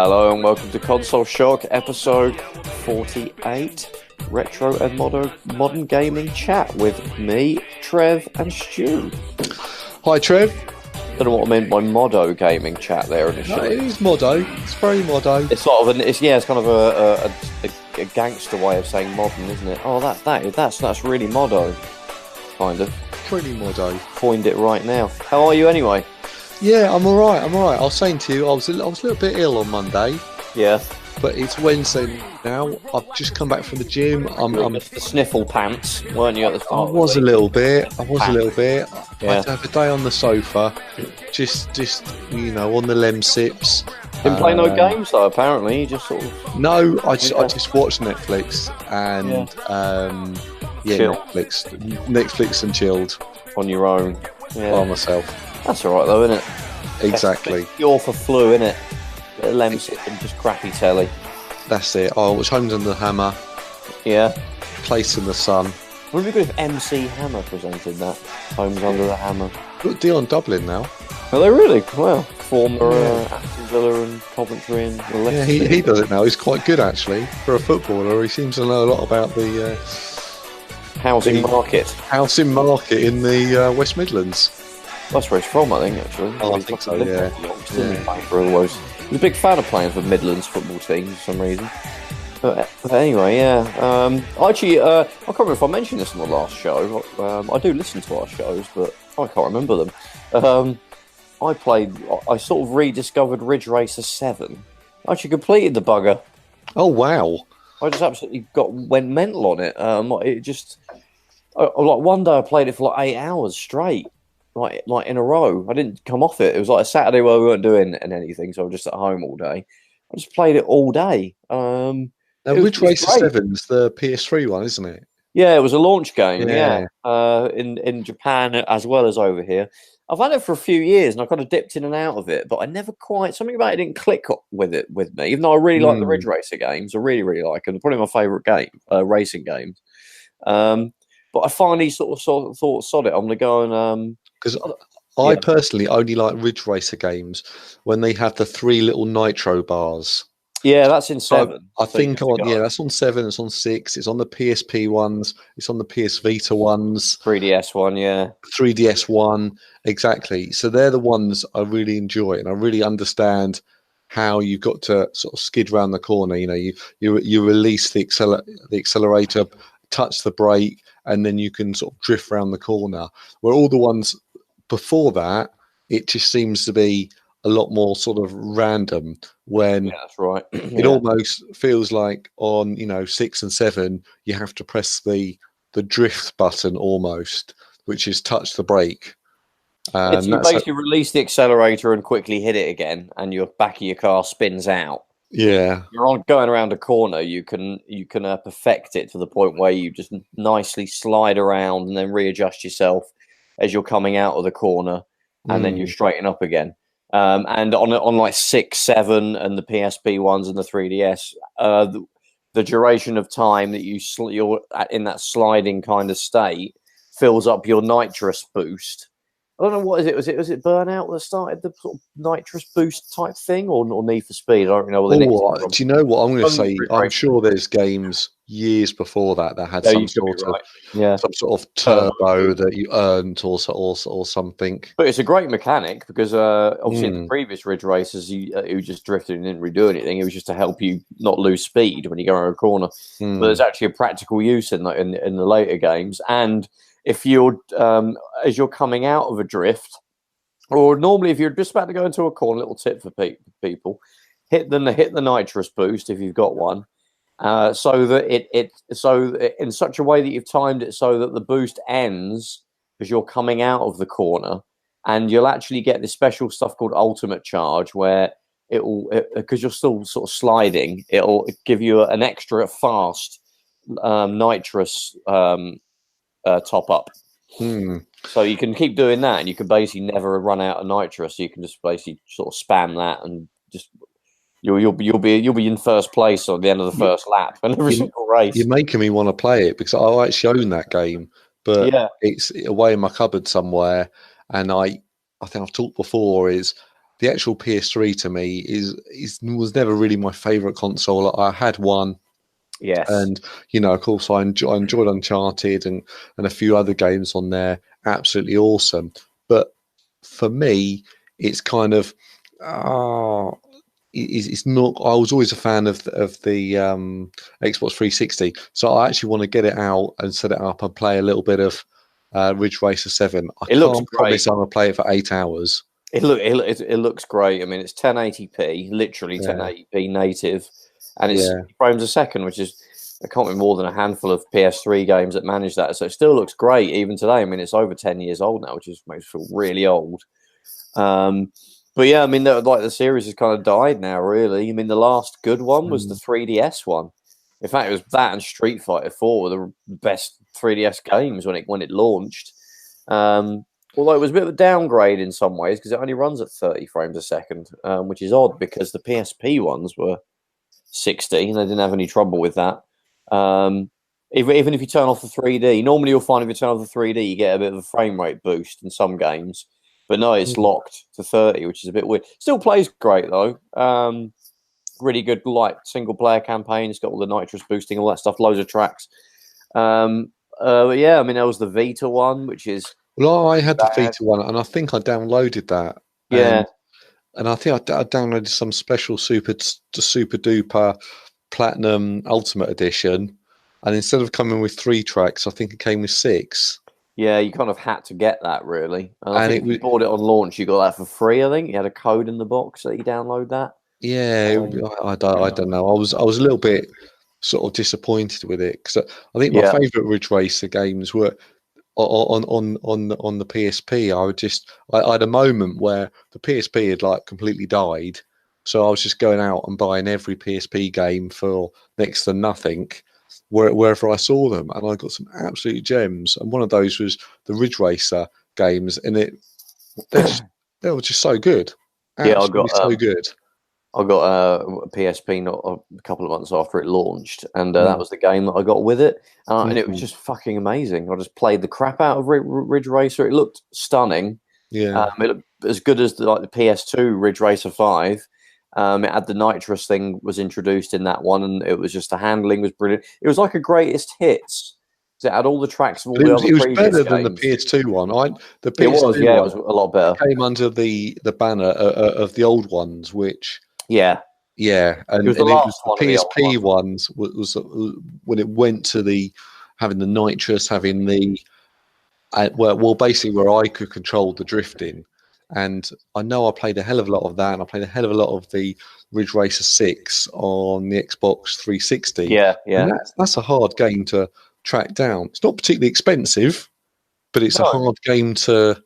Hello and welcome to Console Shock, episode 48, Retro and Modern Gaming Chat with me, Trev and Stu. Hi, Trev. Don't know what I meant by Modo Gaming Chat there initially. No, it is Modo. It's very Modo. It's sort of it's kind of a gangster way of saying modern, isn't it? Oh, that's really Modo, kind of. Pretty Modo. Coined it right now. How are you anyway? Yeah, I'm all right. I was saying to you, I was a little bit ill on Monday. Yeah. But it's Wednesday now. I've just come back from the gym. I'm the sniffle pants, weren't you at the start? I was a little bit. I Yeah. had to have a day on the sofa, just on the lem sips. Didn't play no games though. Apparently, you just sort of. No, I just watched Netflix and Netflix and chilled on your own. by myself. That's all right though, isn't it? Exactly. You're for flu, innit? Bit of lemsip and just crappy telly. That's it. I was Homes Under the Hammer. Yeah. Place in the Sun. Wouldn't it be good if MC Hammer presented that? Homes Under the Hammer. Look, Dion Dublin now. Are they really? Well, former Aston Villa and Coventry and the Yeah, he does it now. He's quite good actually for a footballer. He seems to know a lot about the housing market. Housing market in the West Midlands. That's where he's from, I think. Actually. Oh, I think so. Yeah. He's a big fan of playing for Midlands football teams for some reason. But anyway, yeah. I can't remember if I mentioned this in the last show. I do listen to our shows, but I can't remember them. I sort of rediscovered Ridge Racer 7. I actually completed the bugger. Oh, wow. I just absolutely went mental on it. One day I played it for like 8 hours straight. Like in a row. I didn't come off it. It was like a Saturday where we weren't doing anything, so I was just at home all day. I just played it all day. Now, Ridge Racer 7's the PS3 one, isn't it? Yeah, it was a launch game. Yeah, in Japan as well as over here. I've had it for a few years, and I kind of dipped in and out of it, but I never quite. Something about it didn't click with me. Even though I really like the Ridge Racer games, I really really like them. They're probably my favourite racing games. But I finally sort of thought, sod it, I'm going to go and. Because I personally only like Ridge Racer games when they have the 3 little nitro bars. Yeah, that's in 7. I think that's on 7. It's on 6. It's on the PSP ones. It's on the PS Vita ones. 3DS one, yeah. 3DS one, exactly. So they're the ones I really enjoy, and I really understand how you've got to sort of skid around the corner. You know, you release the accelerator, touch the brake, and then you can sort of drift around the corner. Where all the ones before that, it just seems to be a lot more sort of random. When that's right. It almost feels like on 6 and 7, you have to press the drift button almost, which is touch the brake. You basically release the accelerator and quickly hit it again, and your back of your car spins out. Yeah, you're going around a corner. You can perfect it to the point where you just nicely slide around and then readjust yourself as you're coming out of the corner, and then you straighten up again. And on like 6, 7, and the PSP ones and the 3DS, the duration of time that you're in that sliding kind of state fills up your nitrous boost. I don't know what is it. Was it Burnout that started the sort of nitrous boost type thing, or Need for Speed? I don't really know what the do you know what I'm going to say? I'm sure there's games years before that had some sort of turbo that you earned or something. But it's a great mechanic because obviously in the previous Ridge Racers, you just drifted and didn't really do anything. It was just to help you not lose speed when you go around a corner. But there's actually a practical use in the later games. And if you're as you're coming out of a drift, or normally if you're just about to go into a corner, little tip for people: hit the nitrous boost if you've got one, so that in such a way that you've timed it so that the boost ends as you're coming out of the corner, and you'll actually get this special stuff called ultimate charge, where because you're still sort of sliding, it'll give you an extra fast nitrous top up. So you can keep doing that, and you can basically never run out of nitrous. So you can just basically sort of spam that, and just you'll be in first place on the end of the first lap in every single race. You're making me want to play it because I actually own that game, but it's away in my cupboard somewhere. And I think I've talked before is the actual PS3 to me was never really my favorite console. I had one. Yes. And, you know, of course, I enjoyed Uncharted and a few other games on there. Absolutely awesome. But for me, it's kind of, it's not. I was always a fan of the Xbox 360. So I actually want to get it out and set it up and play a little bit of Ridge Racer 7. I can't promise I'm going to play it for 8 hours. It looks great. I mean, it's 1080p, literally 1080p native, and it's frames a second, which is, I can't be more than a handful of PS3 games that manage that. So it still looks great even today. I mean, it's over 10 years old now, which makes me feel really old. But yeah, I mean, the series has kind of died now, really. I mean, the last good one was the 3DS one. In fact, it was that and Street Fighter 4 were the best 3DS games when it launched. Although it was a bit of a downgrade in some ways because it only runs at 30 frames a second, which is odd because the PSP ones were 60 and they didn't have any trouble with that. Even if you turn off the 3D, normally you'll find if you turn off the 3D, you get a bit of a frame rate boost in some games. But no, it's locked to 30, which is a bit weird. Still plays great though. Really good, like single player campaign. It's got all the nitrous boosting, all that stuff, loads of tracks. But yeah, I mean, there was the Vita one, which is. Well, I had the Vita one, and I think I downloaded that. Yeah. And I think I downloaded some special super duper platinum ultimate edition, and instead of coming with 3 tracks, I think it came with 6. Yeah, you kind of had to get that, really. And I think if you bought it on launch, you got that for free. I think you had a code in the box that you download that. Yeah, I don't know. I was a little bit sort of disappointed with it because I think my favourite Ridge Racer games were on the PSP. I had a moment where the PSP had like completely died, so I was just going out and buying every PSP game for next to nothing wherever I saw them, and I got some absolute gems. And one of those was the Ridge Racer games, and they were just so good. Absolutely so good. I got a PSP not a couple of months after it launched, and that was the game that I got with it, and it was just fucking amazing. I just played the crap out of Ridge Racer. It looked stunning. Yeah, it looked as good as the PS2 Ridge Racer 5. It had the nitrous thing was introduced in that one, and it was just the handling was brilliant. It was like a greatest hits. It had all the tracks of all the other previous games. It was better than the PS2 one. The PS2 one, it was a lot better. Came under the banner of the old ones, which and it was the PSP ones was when it went to having the nitrous, having the basically where I could control the drifting. And I know I played a hell of a lot of that, and I played a hell of a lot of the Ridge Racer 6 on the Xbox 360. Yeah. And that's a hard game to track down. It's not particularly expensive, but it's a hard game to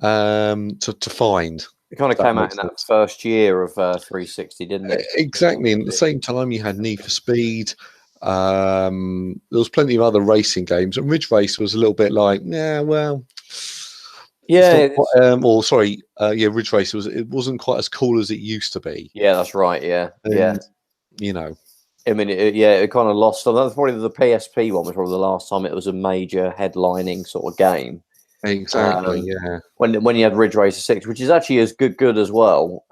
find. It kind of came out in that first year of 360, didn't it? Exactly. And at the same time, you had Need for Speed. There was plenty of other racing games, and Ridge Racer was a little bit like, Ridge Racer wasn't quite as cool as it used to be. Yeah, that's right. Yeah. You know, I mean, it kind of lost. That's probably the PSP one was probably the last time it was a major headlining sort of game. Exactly. When you had Ridge Racer 6, which is actually as good as well.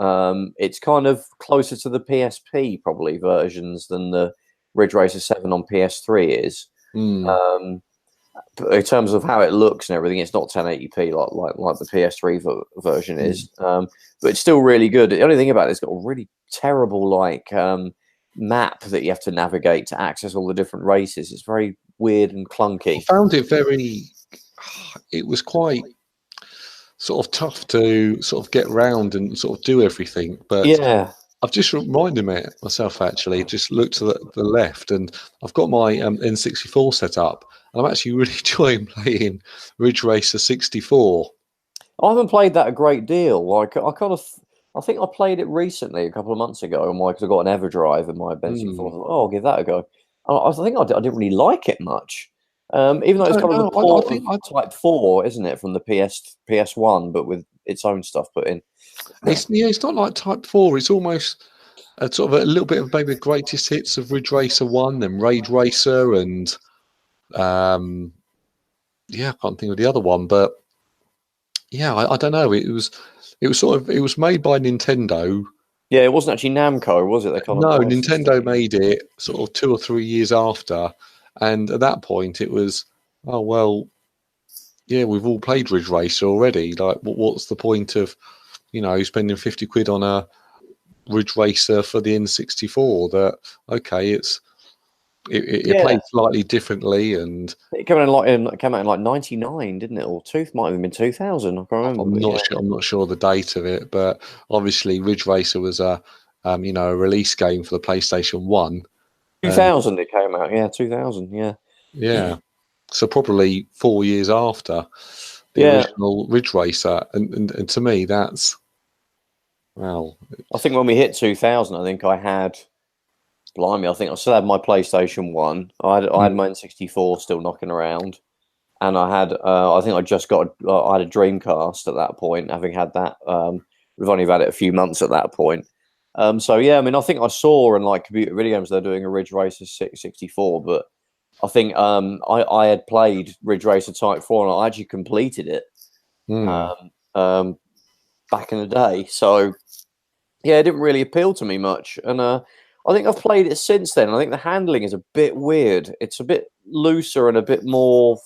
It's kind of closer to the PSP probably versions than the Ridge Racer 7 on PS3 is. In terms of how it looks and everything, it's not 1080p like the PS3 version is, but it's still really good. The only thing about it's got a really terrible map that you have to navigate to access all the different races. It's very weird and clunky. I found it it was quite sort of tough to sort of get around and sort of do everything. But I've just reminded myself, actually, just look to the left, and I've got my N64 set up, and I'm actually really enjoying playing Ridge Racer 64. I haven't played that a great deal. I think I played it recently, a couple of months ago, because I got an Everdrive in my N64. I thought, I'll give that a go. I think I didn't really like it much. Even though it's kind of the port of Type 4, isn't it, from the PS1, but with its own stuff put in. It's not like Type 4. It's almost sort of a little bit of maybe the greatest hits of Ridge Racer 1, then Rage Racer, and I can't think of the other one, but Yeah, I don't know. It was sort of it was made by Nintendo. Yeah, it wasn't actually Namco, was it? They kind of No, licensed Nintendo it. made it sort of 2 or 3 years after, and at that point it was, oh well, yeah, we've all played Ridge Racer already. Like, what's the point of, spending 50 quid on a Ridge Racer for the N64? That okay, it Yeah, plays slightly differently, and it came out in like '99, didn't it? Or might have been 2000. I can't remember. I'm But not yeah, sure. I'm not sure the date of it, but obviously Ridge Racer was a release game for the PlayStation 1, and 2000 it came out. Yeah, 2000. Yeah, yeah, so probably 4 years after the yeah. original Ridge Racer, and to me that's well, I think when we hit 2000, I think I had. Blimey, I think I still had my PlayStation 1. I had my N64 still knocking around. And I had, I think I just got, I had a Dreamcast at that point, having had that. We've only had it a few months at that point. So, yeah, I mean, I think I saw in like computer video games they're doing a Ridge Racer 64, but I think I had played Ridge Racer Type 4 and I actually completed it mm, um, um, back in the day. So, yeah, it didn't really appeal to me much. And I think I've played it since then. I think the handling is a bit weird. It's a bit looser and a bit more.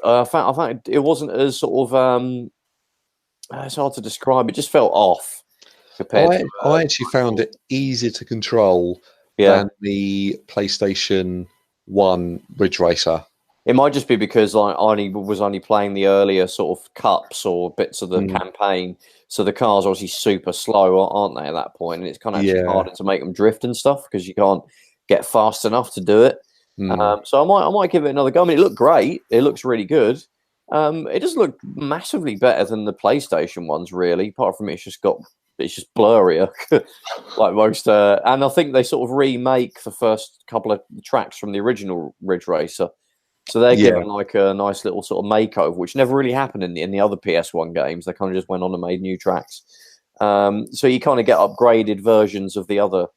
I found it wasn't as sort of. It's hard to describe. It just felt off compared to. I actually found it easier to control Yeah, than the PlayStation 1 Ridge Racer. it might just be because like I was only playing the earlier sort of cups or bits of the Mm, campaign, so the cars are obviously super slow, aren't they? At that point, and it's kind of actually yeah. harder to make them drift and stuff because you can't get fast enough to do it. Mm, So I might give it another go. I mean, it looked great. It looks really good. It doesn't look massively better than the PlayStation ones, really. Apart from it's just blurrier, like most. And I think they sort of remake the first couple of tracks from the original Ridge Racer, so they're yeah. given like a nice little sort of makeover, which never really happened in the other PS1 games. They kind of just went on and made new tracks. So you kind of get upgraded versions of the other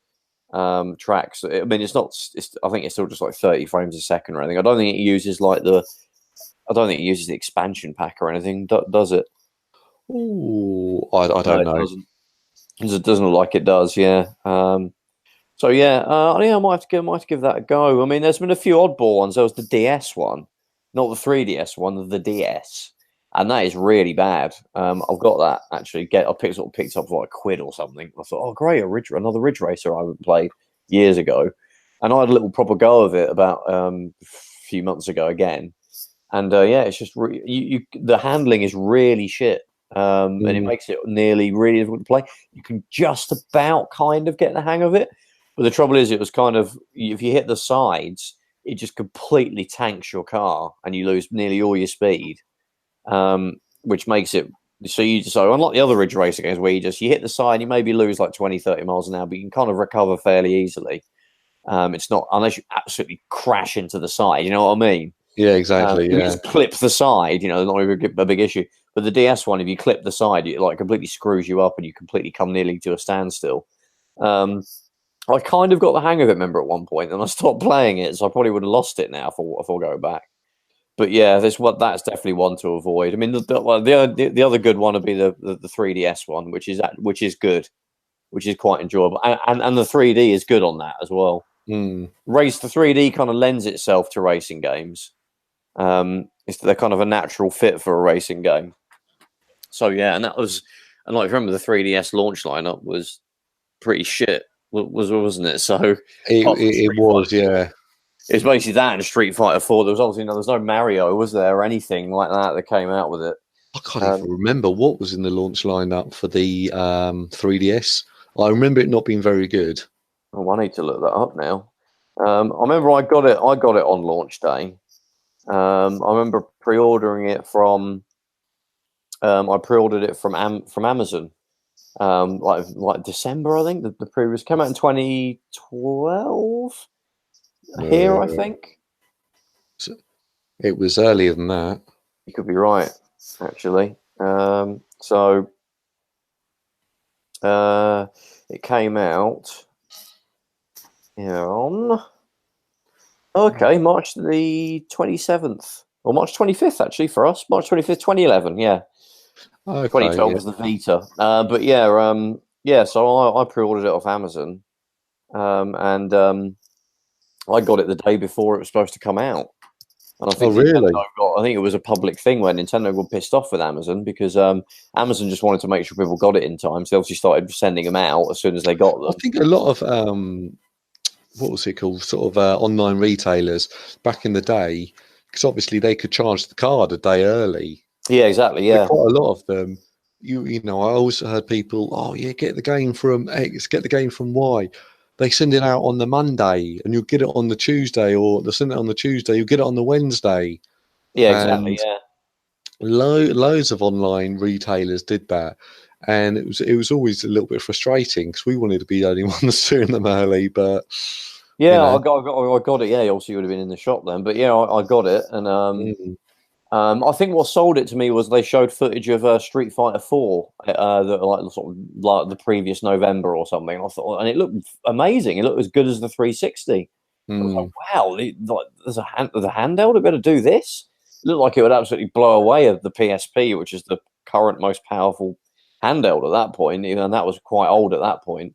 tracks. I mean, it's not. I think it's still just like 30 frames a second or anything. I don't think it uses like the. I don't think it uses the expansion pack or anything. Does it? Ooh, I No, don't it know. doesn't. It doesn't look like it does. Yeah. So yeah, I might have to give that a go. I mean, there's been a few oddball ones. There was the DS one, not the 3DS one, the DS, and that is really bad. I've got that actually. I picked up for like a quid or something. I thought, oh great, another Ridge Racer I haven't played years ago, and I had a little proper go of it about a few months ago again. And yeah, it's just the handling is really shit, and it Mm, makes it nearly really difficult to play. You can just about kind of get the hang of it, but the trouble is, it was kind of if you hit the sides, it just completely tanks your car, and you lose nearly all your speed, which makes it so unlike the other Ridge Racer games where you hit the side, you maybe lose like 20, 30 miles an hour, but you can kind of recover fairly easily. It's not unless you absolutely crash into the side. You know what I mean? yeah, exactly. If you Yeah. just clip the side, not even a big issue. But the DS one, if you clip the side, it like completely screws you up and you completely come nearly to a standstill. Um, I kind of got the hang of it, remember, at one point, and I stopped playing it, so I probably would have lost it now if I go back. But yeah, that's definitely one to avoid. I mean, the other good one would be the 3DS one, which is good, which is quite enjoyable, and the 3D is good on that as well. Mm, The 3D kind of lends itself to racing games. They're kind of a natural fit for a racing game. So yeah, and like remember the 3DS launch lineup was pretty shit, wasn't it? So apart from it Street was, Fighter 4, yeah. it's basically that and Street Fighter 4. There was obviously there's no Mario, was there, or anything like that came out with it. I can't Um, even remember what was in the launch lineup for the 3DS. I remember it not being very good. oh, I need to look that up now. I remember I got it. I got it on launch day. I remember pre-ordering it from. I pre-ordered it from Amazon. Like December, I think the previous came out in 2012 here, I Uh, think. so it was earlier than that. You could be right, actually. So it came out on March the 27th. Well, March 25th actually for us. March 25th, 2011. Yeah, Okay, 2012 was the Vita. But yeah. So I pre-ordered it off Amazon, and I got it the day before it was supposed to come out. And I Oh, think really? I think it was a public thing where Nintendo got pissed off with Amazon because Amazon just wanted to make sure people got it in time. So they obviously started sending them out as soon as they got I them. think a lot of what was it called? Sort of online retailers back in the day, because obviously they could charge the card a day early. Yeah, exactly. So Yeah, quite a lot of them, you know, I always heard people, oh yeah, get the game from X, get the game from Y. They send it out on the Monday, and you'll get it on the Tuesday, or they send it on the Tuesday, you'll get it on the Wednesday. yeah, exactly. And Yeah. loads of online retailers did that, and it was always a little bit frustrating because we wanted to be the only ones doing them early, but you Yeah, know. I got it. Yeah, obviously you would have been in the shop then, but yeah, I got it, and Mm, I think what sold it to me was they showed footage of Street Fighter 4, that like sort of like the previous November or something. I thought, and it looked amazing. It looked as good as the 360. I was like, mm. wow, like, there's a handheld that better do this. It looked like it would absolutely blow away the PSP, which is the current most powerful handheld at that point, and that was quite old at that point.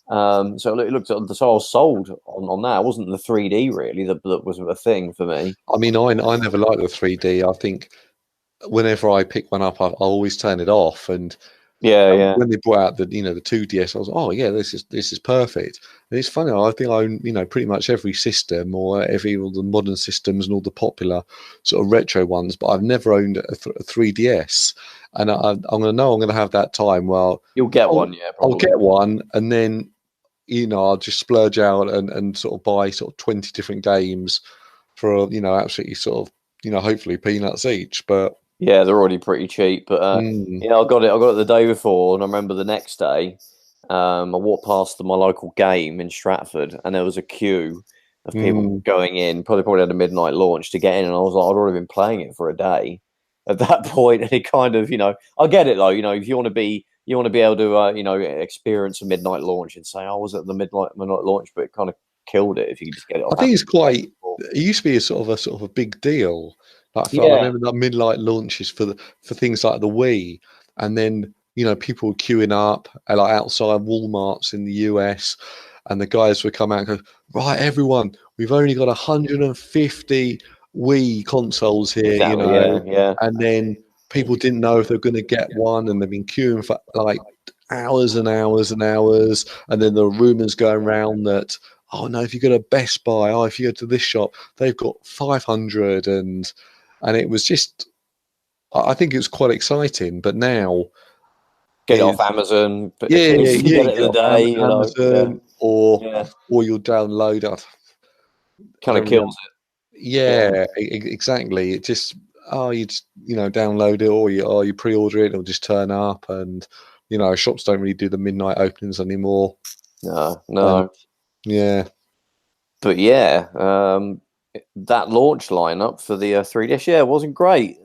So it looked at the so I was sold on that. It wasn't the 3D really that was a thing for me. I mean, I never liked the 3D. I think whenever I pick one up, I always turn it off. And Yeah, yeah, when they brought out the 2DS, I was, oh yeah, this is perfect. And it's funny, I think I own pretty much every system, or all the modern systems and all the popular sort of retro ones, but I've never owned a 3DS. And I'm gonna have that time. Well, you'll get I'll, one, yeah, I'll probably. get one, and then I'll just splurge out and sort of buy sort of 20 different games for absolutely sort of hopefully peanuts each. But Yeah, they're already pretty cheap, but mm, yeah, I got it. I got it the day before, and I remember the next day, I walked past my local game in Stratford, and there was a queue of people mm, going in. Probably had a midnight launch to get in, and I was like, I'd already been playing it for a day at that point, and it kind of, I get it though. If you want to be able to, experience a midnight launch and say, I was at the midnight launch, but it kind of killed it if you could just get it I off think Amazon it's the day quite. before. It used to be a big deal. Like I Yeah, remember that midnight launches for things like the Wii, and then people were queuing up like outside Walmart's in the US, and the guys would come out and go, right, everyone, we've only got 150 Wii consoles here, exactly. Yeah, yeah. and then people didn't know if they were going to get one, and they've been queuing for like hours and hours and hours, and then there were rumors going around that, oh no, if you go to Best Buy, oh, if you go to this shop, they've got 500, and it was just, I think it was quite exciting. But now Get it off is, Amazon, but yeah, yeah, occasionally yeah, get you it get the off day, Yeah, Amazon, or yeah. you'll download it. I Kind of kills remember, it. Yeah. yeah, exactly. It just, oh, you just download it, or you pre-order it, it'll just turn up, and shops don't really do the midnight openings anymore. No, And no. yeah, But yeah, that launch lineup for the 3DS, yeah, it wasn't great.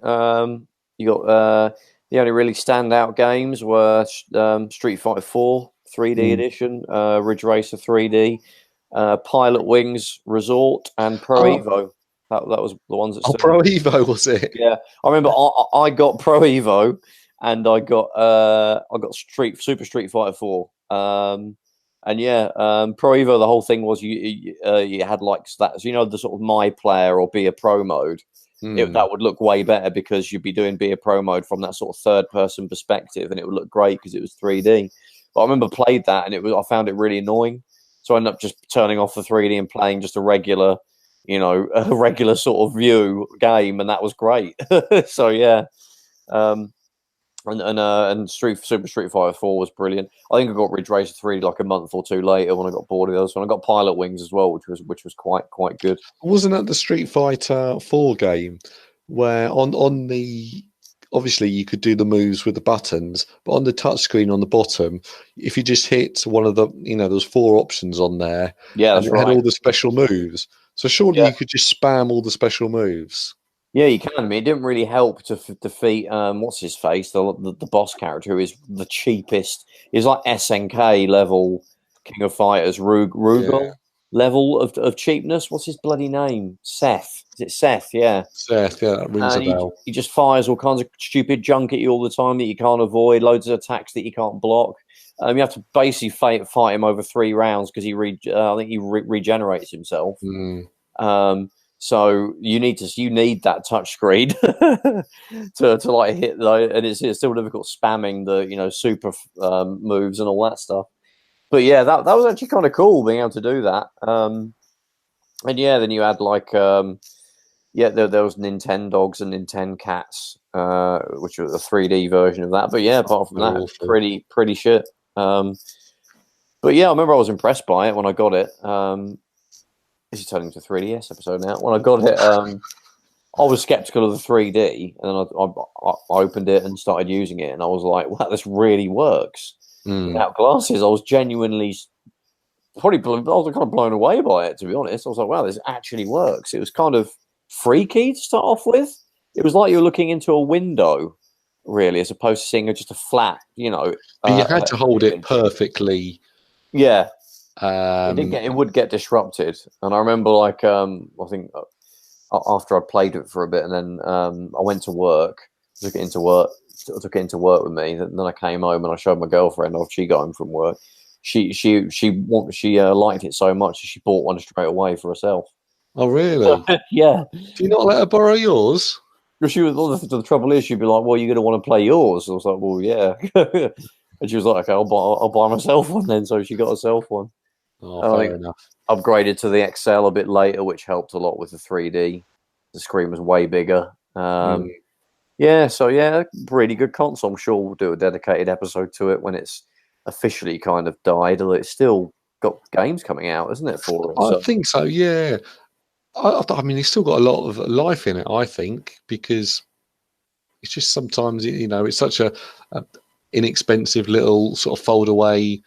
You got the only really standout games were Street Fighter 4 3D mm. edition, Ridge Racer 3D, Pilot Wings Resort, and Pro Oh, Evo. That was the ones that oh, stood Pro out. Evo was it? Yeah, I remember I got Pro Evo, and I got Super Street Fighter 4. And yeah, Pro Evo. The whole thing was you had like that, the sort of My Player or Be a Pro mode. Hmm. That would look way better because you'd be doing Be a Pro mode from that sort of third person perspective, and it would look great because it was 3D. But I remember played that, and I found it really annoying. So I ended up just turning off the 3D and playing just a regular, a regular sort of view game, and that was great. So yeah, um, and Super Street Fighter 4 was brilliant. I think I got Ridge Racer 3 like a month or two later when I got bored of those. One I got Pilot Wings as well, which was quite good. Wasn't that the Street Fighter 4 game where on the obviously you could do the moves with the buttons, but on the touchscreen on the bottom, if you just hit one of the, there's four options on there, Yeah, and that's it had right. all the special moves. So surely Yeah, you could just spam all the special moves. yeah, you can. I mean, it didn't really help to defeat what's his face, the boss character who is the cheapest. He's like SNK level King of Fighters, Yeah. Rugal. level of cheapness. What's his bloody name? Seth. Is it Seth? Yeah. Seth, yeah, that rings a bell. He just fires all kinds of stupid junk at you all the time that you can't avoid, loads of attacks that you can't block. You have to basically fight him over 3 rounds because I think he regenerates himself. So you need that touch screen to like hit though, and it's still difficult spamming the super moves and all that stuff. But yeah, that was actually kind of cool being able to do that. And yeah, then you had like there was Nintendogs and Cats, which was a 3D version of that. But yeah, apart from that, pretty shit. But yeah, I remember I was impressed by it when I got it. This is turning into a 3DS episode now. When I got it, I was skeptical of the 3D, and then I opened it and started using it, and I was like, wow, this really works. Without glasses, I was genuinely I was kind of blown away by it, to be honest. I was like, wow, this actually works. It was kind of freaky to start off with. It was like you were looking into a window, really, as opposed to seeing just a flat, But you had to hold it perfectly. Yeah. It would get disrupted. And I remember, like, I think after I played it for a bit, and then I went to work, took it into work with me. Then I came home and I showed my girlfriend after she got home from work. She liked it so much that she bought one straight away for herself. Oh, really? Yeah. Do you not let her borrow yours? The trouble is, she'd be like, "Well, you're going to want to play yours." I was like, "Well, yeah." And she was like, "Okay, I'll buy myself one then." So she got herself one. Oh, fair enough. Upgraded to the XL a bit later, which helped a lot with the 3D. The screen was way bigger. Yeah, so yeah, really good console. I'm sure we'll do a dedicated episode to it when it's officially kind of died, although it's still got games coming out, isn't it, for it? I think so, yeah. I mean, it's still got a lot of life in it, I think, because it's just sometimes, it's such a inexpensive little sort of fold away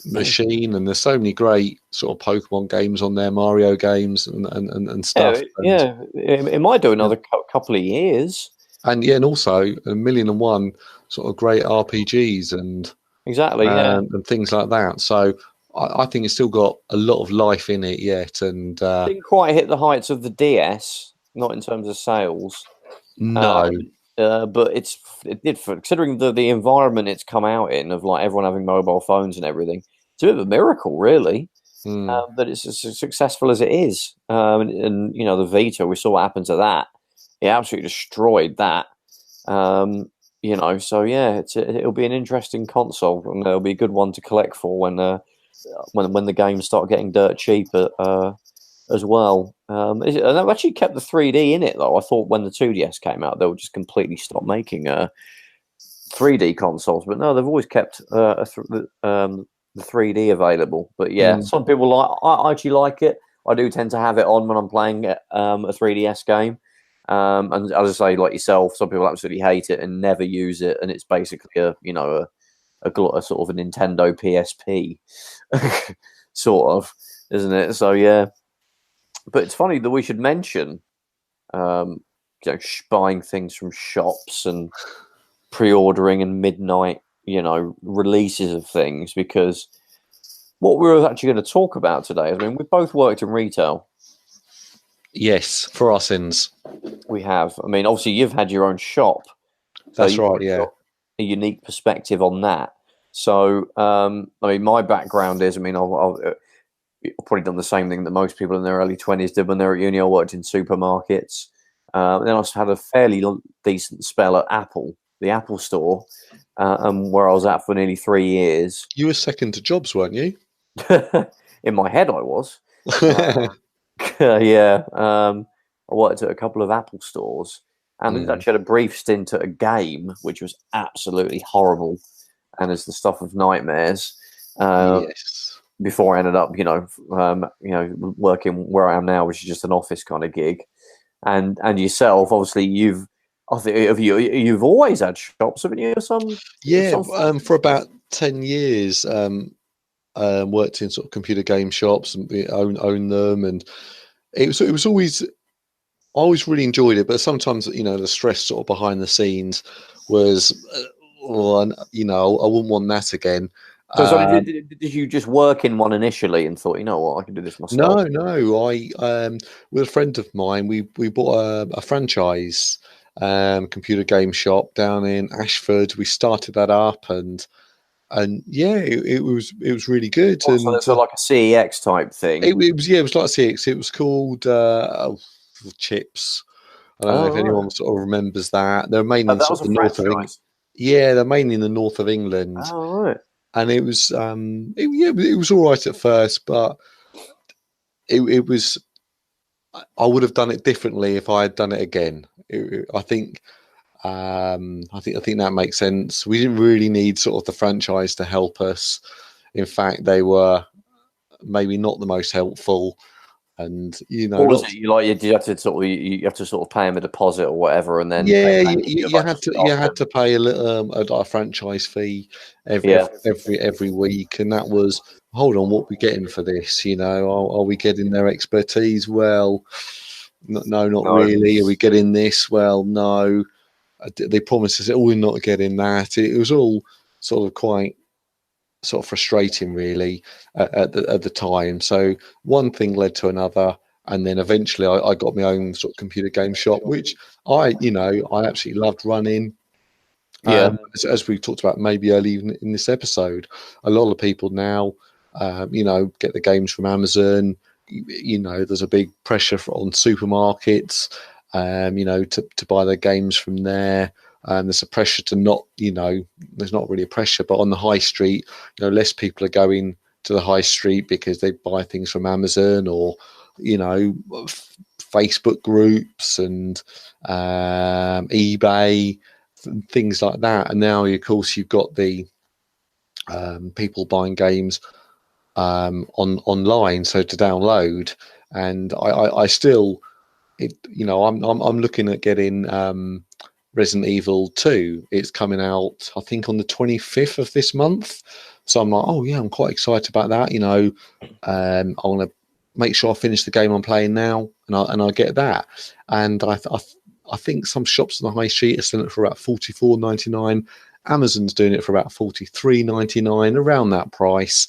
machine, and there's so many great sort of Pokemon games on there, Mario games and stuff. It might do another couple of years. And yeah, and also 1,000,001 sort of great RPGs and exactly, and things like that. So I think it's still got a lot of life in it yet, and didn't quite hit the heights of the DS, not in terms of sales. No, but it did, for considering the environment it's come out in, of like everyone having mobile phones and everything. It's a bit of a miracle, really, that it's as successful as it is. And the Vita, we saw what happened to that. It absolutely destroyed that. So yeah, it'll be an interesting console, and it'll be a good one to collect for when the games start getting dirt cheap as well. And they've actually kept the 3D in it, though. I thought when the 2DS came out, they would just completely stop making 3D consoles, but no, they've always kept the 3D available. But yeah, some people I actually like it. I do tend to have it on when I'm playing a 3DS game. And as I say, like yourself, some people absolutely hate it and never use it, and it's basically a sort of a Nintendo PSP, sort of, isn't it? So yeah, but it's funny that we should mention, buying things from shops and pre-ordering and midnight, releases of things, because what we were actually going to talk about today, I mean, we both worked in retail. Yes, for our sins. We have. I mean, obviously, you've had your own shop. That's right, yeah. A unique perspective on that. So, I mean, my background is, I mean, I've probably done the same thing that most people in their early 20s did when they were at uni. I worked in supermarkets. Then I also had a fairly decent spell at Apple, the Apple store, where I was at for nearly 3 years. You were second to Jobs, weren't you? In my head, I was. Yeah. I worked at a couple of Apple stores, and actually had a brief stint at a game, which was absolutely horrible, and is the stuff of nightmares. Yes. Before I ended up, working where I am now, which is just an office kind of gig. And yourself, obviously, you've always had shops, haven't you? For about 10 years. Worked in sort of computer game shops and own them, and it was always, I always really enjoyed it, but sometimes the stress sort of behind the scenes was I wouldn't want that again. So, did you just work in one initially and thought, you know what, I can do this myself? No. I with a friend of mine, we bought a franchise computer game shop down in Ashford. We started that up, and yeah, it was really good. Oh, so And there's like a CEX type thing. it was it was like CX. It was called Chips. I don't know if anyone sort of remembers that. They're mainly in That sort was of a the north of England. franchise. Yeah, they're mainly in the north of England, Oh, right. and it was it was all right at first, but it was. I would have done it differently if I had done it again. I think. I think that makes sense. We didn't really need sort of the franchise to help us. In fact, they were maybe not the most helpful. And What was it? You have to sort of you have to sort of pay them a deposit or whatever, and then yeah, they you had to pay a little a franchise fee every week, and that was hold on, what are we getting for this? You know, are we getting their expertise? Well, no, not No. really. Are we getting this? Well, no. They promised us, oh, we're not getting that. It was all sort of quite sort of frustrating, really, at the time. So one thing led to another, and then eventually I got my own sort of computer game shop, which I absolutely loved running. Yeah. As we talked about maybe early in this episode, a lot of people now, get the games from Amazon. There's a big pressure on supermarkets, to buy their games from there. There's a pressure to not, there's not really a pressure, but on the high street, less people are going to the high street because they buy things from Amazon or, Facebook groups and eBay, things like that. And now, of course, you've got the people buying games online, so to download. And I still, I'm looking at getting Resident Evil 2. It's coming out, I think, on the 25th of this month. So I'm like, oh yeah, I'm quite excited about that. I want to make sure I finish the game I'm playing now, and I get that. And I think some shops on the high street are selling it for about $44.99. Amazon's doing it for about $43.99, around that price.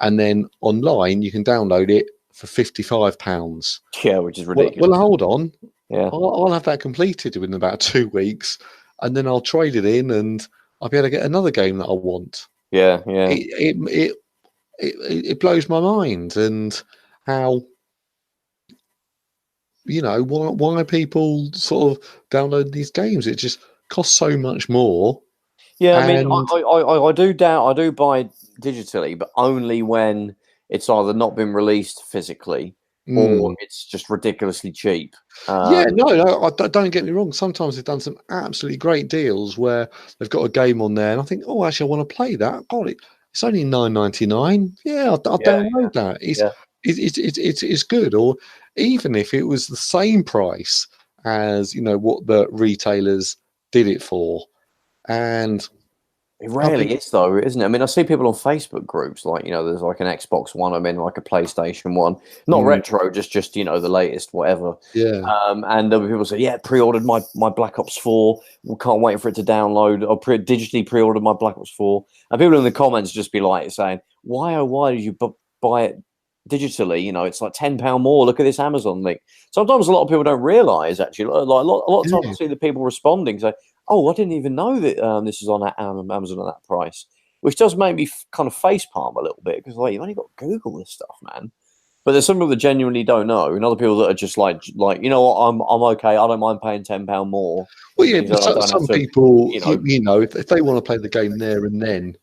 And then online, you can download it for £55. Yeah, which is ridiculous. Well, hold on. Yeah. I'll have that completed within about 2 weeks, and then I'll trade it in, and I'll be able to get another game that I want. Yeah. It blows my mind, and how why people sort of download these games. It just costs so much more. Yeah, I mean, I do buy digitally, but only when it's either not been released physically or it's just ridiculously cheap. Don't get me wrong. Sometimes they've done some absolutely great deals where they've got a game on there, and I think, oh, actually, I want to play that. God, it's only $9.99. Yeah, I'll download that. It's good. Or even if it was the same price as what the retailers did it for. And it rarely is, though, isn't it? I mean, I see people on Facebook groups, like, there's like an Xbox One, I'm in like a PlayStation One, not retro, just the latest, whatever. Yeah. And there'll be people say, yeah, pre-ordered my Black Ops 4, can't wait for it to download, or digitally pre-ordered my Black Ops 4. And people in the comments just be like saying, why did you buy it digitally? It's like £10 more. Look at this Amazon link. Sometimes a lot of people don't realize, actually, like a lot of times I see the people responding say, oh, I didn't even know that this is on Amazon at that price, which does make me kind of facepalm a little bit, because you've only got to Google this stuff, man. But there's some people that genuinely don't know, and other people that are just like you know what, I'm okay. I don't mind paying £10 more. Well, yeah, but some people, if they want to play the game there and then,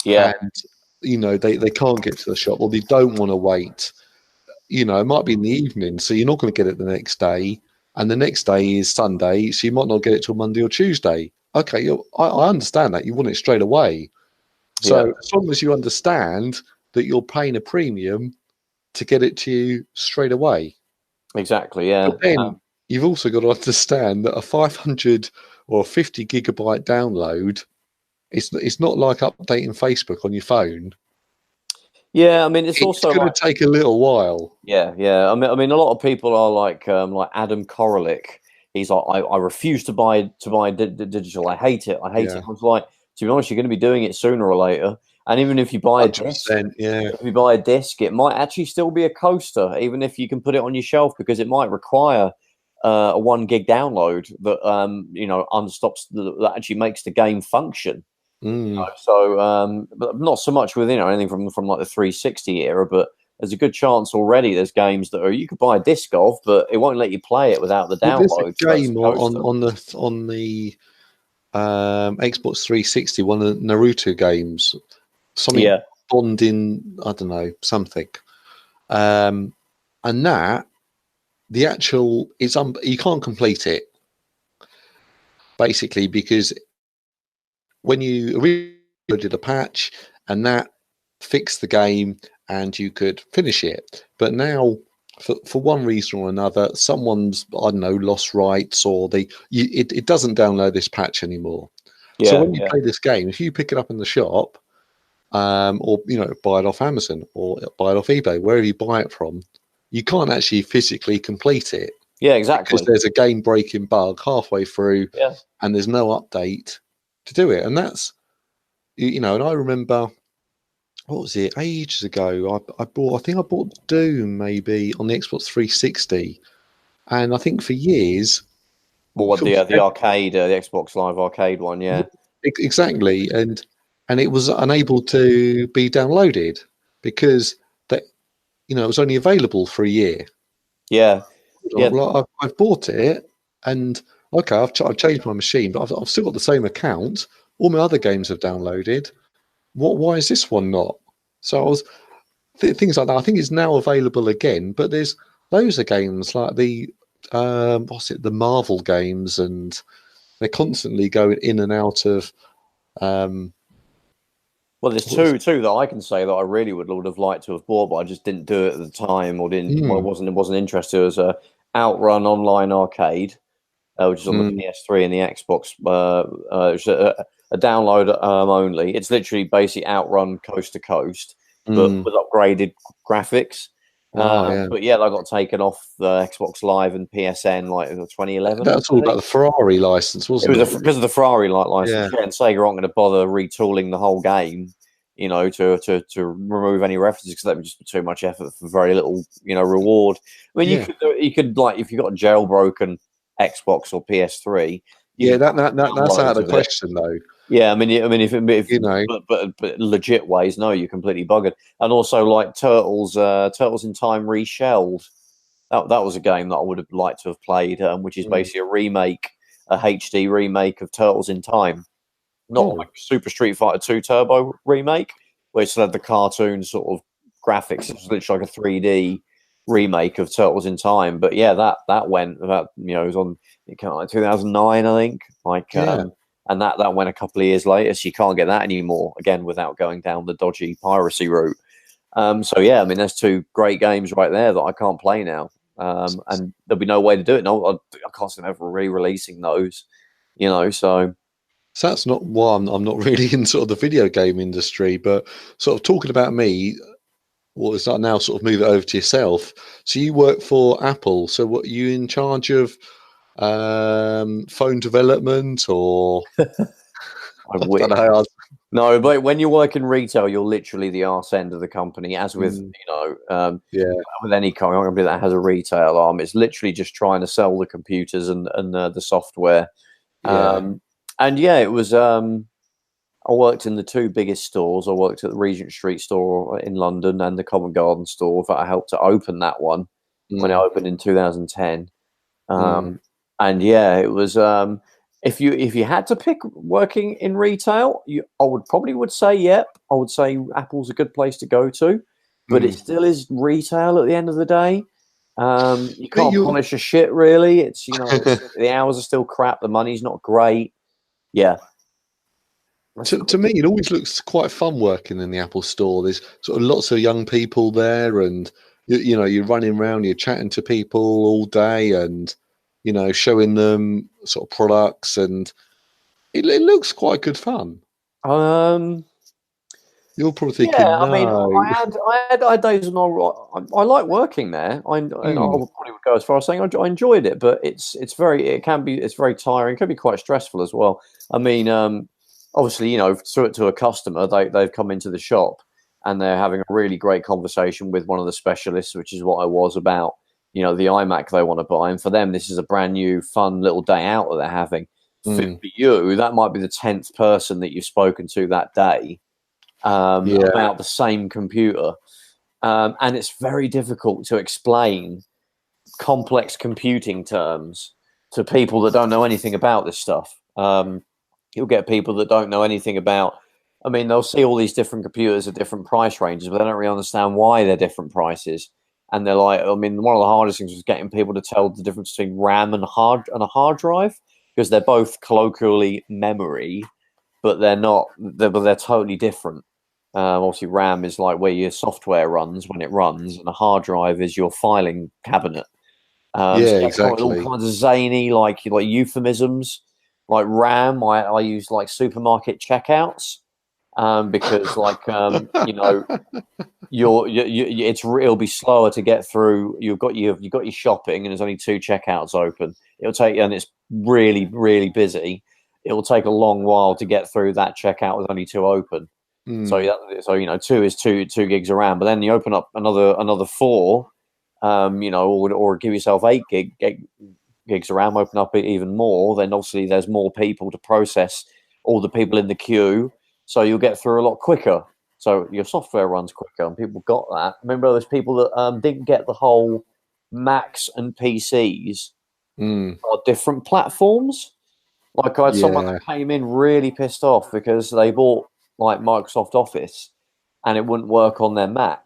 and they can't get to the shop, or they don't want to wait. It might be in the evening, so you're not going to get it the next day. And the next day is Sunday, so you might not get it till Monday or Tuesday. Okay, I understand that. You want it straight away. So as long as you understand that you're paying a premium to get it to you straight away. Exactly, yeah. But then you've also got to understand that a 500 or 50 gigabyte download, it's not like updating Facebook on your phone. Yeah, I mean, it's also going to take a little while. Yeah. I mean, a lot of people are like Adam Koralik. He's like, I refuse to buy digital. I hate it. I was like, to be honest, you're going to be doing it sooner or later. And even if you buy a 100%, yeah. if you buy a disc, it might actually still be a coaster, even if you can put it on your shelf, because it might require a 1 gig download that unstops that actually makes the game function. So, but not so much with anything from like the 360 era, but there's a good chance already there's games that you could buy a disc of, but it won't let you play it without the download. Well, there's a game on the Xbox 360, one of the Naruto games, something bonding, I don't know, something, and that the actual is you can't complete it basically because when you did a patch and that fixed the game and you could finish it, but now for one reason or another, someone's, I don't know, lost rights, or it doesn't download this patch anymore. So when you play this game, if you pick it up in the shop, or buy it off Amazon or buy it off eBay, wherever you buy it from, you can't actually physically complete it. Yeah, exactly. Because there's a game-breaking bug halfway through, and there's no update to do it. And that's, and I remember, what was it, ages ago, I think I bought Doom maybe on the Xbox 360, and I think for years... Well, the arcade, the Xbox Live Arcade one, exactly, and it was unable to be downloaded because that, it was only available for a year. Yeah. Well, I've bought it, and okay, I've changed my machine, but I've still got the same account. All my other games have downloaded. Why is this one not? So I was things like that. I think it's now available again, but there's loads of games like the the Marvel games, and they're constantly going in and out of. Well, there's two that I can say that I really would have liked to have bought, but I just didn't do it at the time, or wasn't interested. It was a Outrun Online Arcade, which is on the PS3 and the Xbox. It's a download only. It's literally basically Outrun coast to coast, but with upgraded graphics. But yeah, they got taken off the Xbox Live and PSN like in 2011. That's all about the Ferrari license, wasn't it? It was because of the Ferrari license. Yeah, and Sega aren't going to bother retooling the whole game, to remove any references, because that would just be too much effort for very little, reward. I mean, you could like, if you got a jailbroken Xbox or PS3. That's out of the question, though. Yeah, I mean, if but legit ways, no, you're completely buggered. And also, like Turtles in Time Reshelled. That was a game that I would have liked to have played, which is basically a HD remake of Turtles in Time, not like Super Street Fighter 2 Turbo remake, where it still had the cartoon sort of graphics. It was literally like a 3D remake of Turtles in Time. But yeah, that went about, it was on, it came out like 2009, I think, and that went a couple of years later, so you can't get that anymore, again, without going down the dodgy piracy route. So yeah, I mean, there's two great games right there that I can't play now, and there'll be no way to do it. No, I can't see them ever re-releasing those, so that's not why I'm not really in sort of the video game industry, but sort of talking about me. Well, it's not now. Sort of move it over to yourself. So you work for Apple. So what, are you in charge of phone development, or? I don't know. No, but when you work in retail, you're literally the arse end of the company. As with with any company that has a retail arm, it's literally just trying to sell the computers and the software. And yeah, it was. I worked in the two biggest stores. I worked at the Regent Street store in London and the Covent Garden store. I helped to open that one when it opened in 2010. And yeah, it was. If you had to pick working in retail, I would say, yep. I would say Apple's a good place to go to, but it still is retail at the end of the day. You can't punish a shit, really. It's the hours are still crap. The money's not great. Yeah. To me, it always looks quite fun working in the Apple store. There's sort of lots of young people there, and you're running around, you're chatting to people all day, and showing them sort of products, and it looks quite good fun. You're probably thinking, I mean, I had days when I like working there. I probably would go as far as saying I enjoyed it, but it's very tiring. It can be quite stressful as well. I mean, obviously, you know, to a customer, they've come into the shop and they're having a really great conversation with one of the specialists, which is what I was about, you know, the iMac they want to buy. And for them, this is a brand new, fun little day out that they're having. For you, that might be the 10th person that you've spoken to that day about the same computer. And it's very difficult to explain complex computing terms to people that don't know anything about this stuff. You'll get people that don't know anything about, I mean, they'll see all these different computers at different price ranges, but they don't really understand why they're different prices. And they're like, I mean, one of the hardest things was getting people to tell the difference between RAM and a hard drive, because they're both colloquially memory, but they're not, they're totally different. Obviously, RAM is like where your software runs when it runs, and a hard drive is your filing cabinet. So exactly. all kinds of zany like euphemisms. Like RAM, I use like supermarket checkouts because you know it'll be slower to get through. You've got your shopping and there's only 2 checkouts open. It'll take, and it's really really busy. It'll take a long while to get through that checkout with only 2 open. So you know 2 is 2 gigs of RAM, but then you open up another 4. You know, or give yourself 8 gigs of RAM, open up even more, then obviously there's more people to process all the people in the queue, so you'll get through a lot quicker. So your software runs quicker, and people got that. Remember, there's people that didn't get the whole Macs and PCs are different platforms. Like I had someone that came in really pissed off because they bought like Microsoft Office and it wouldn't work on their Mac.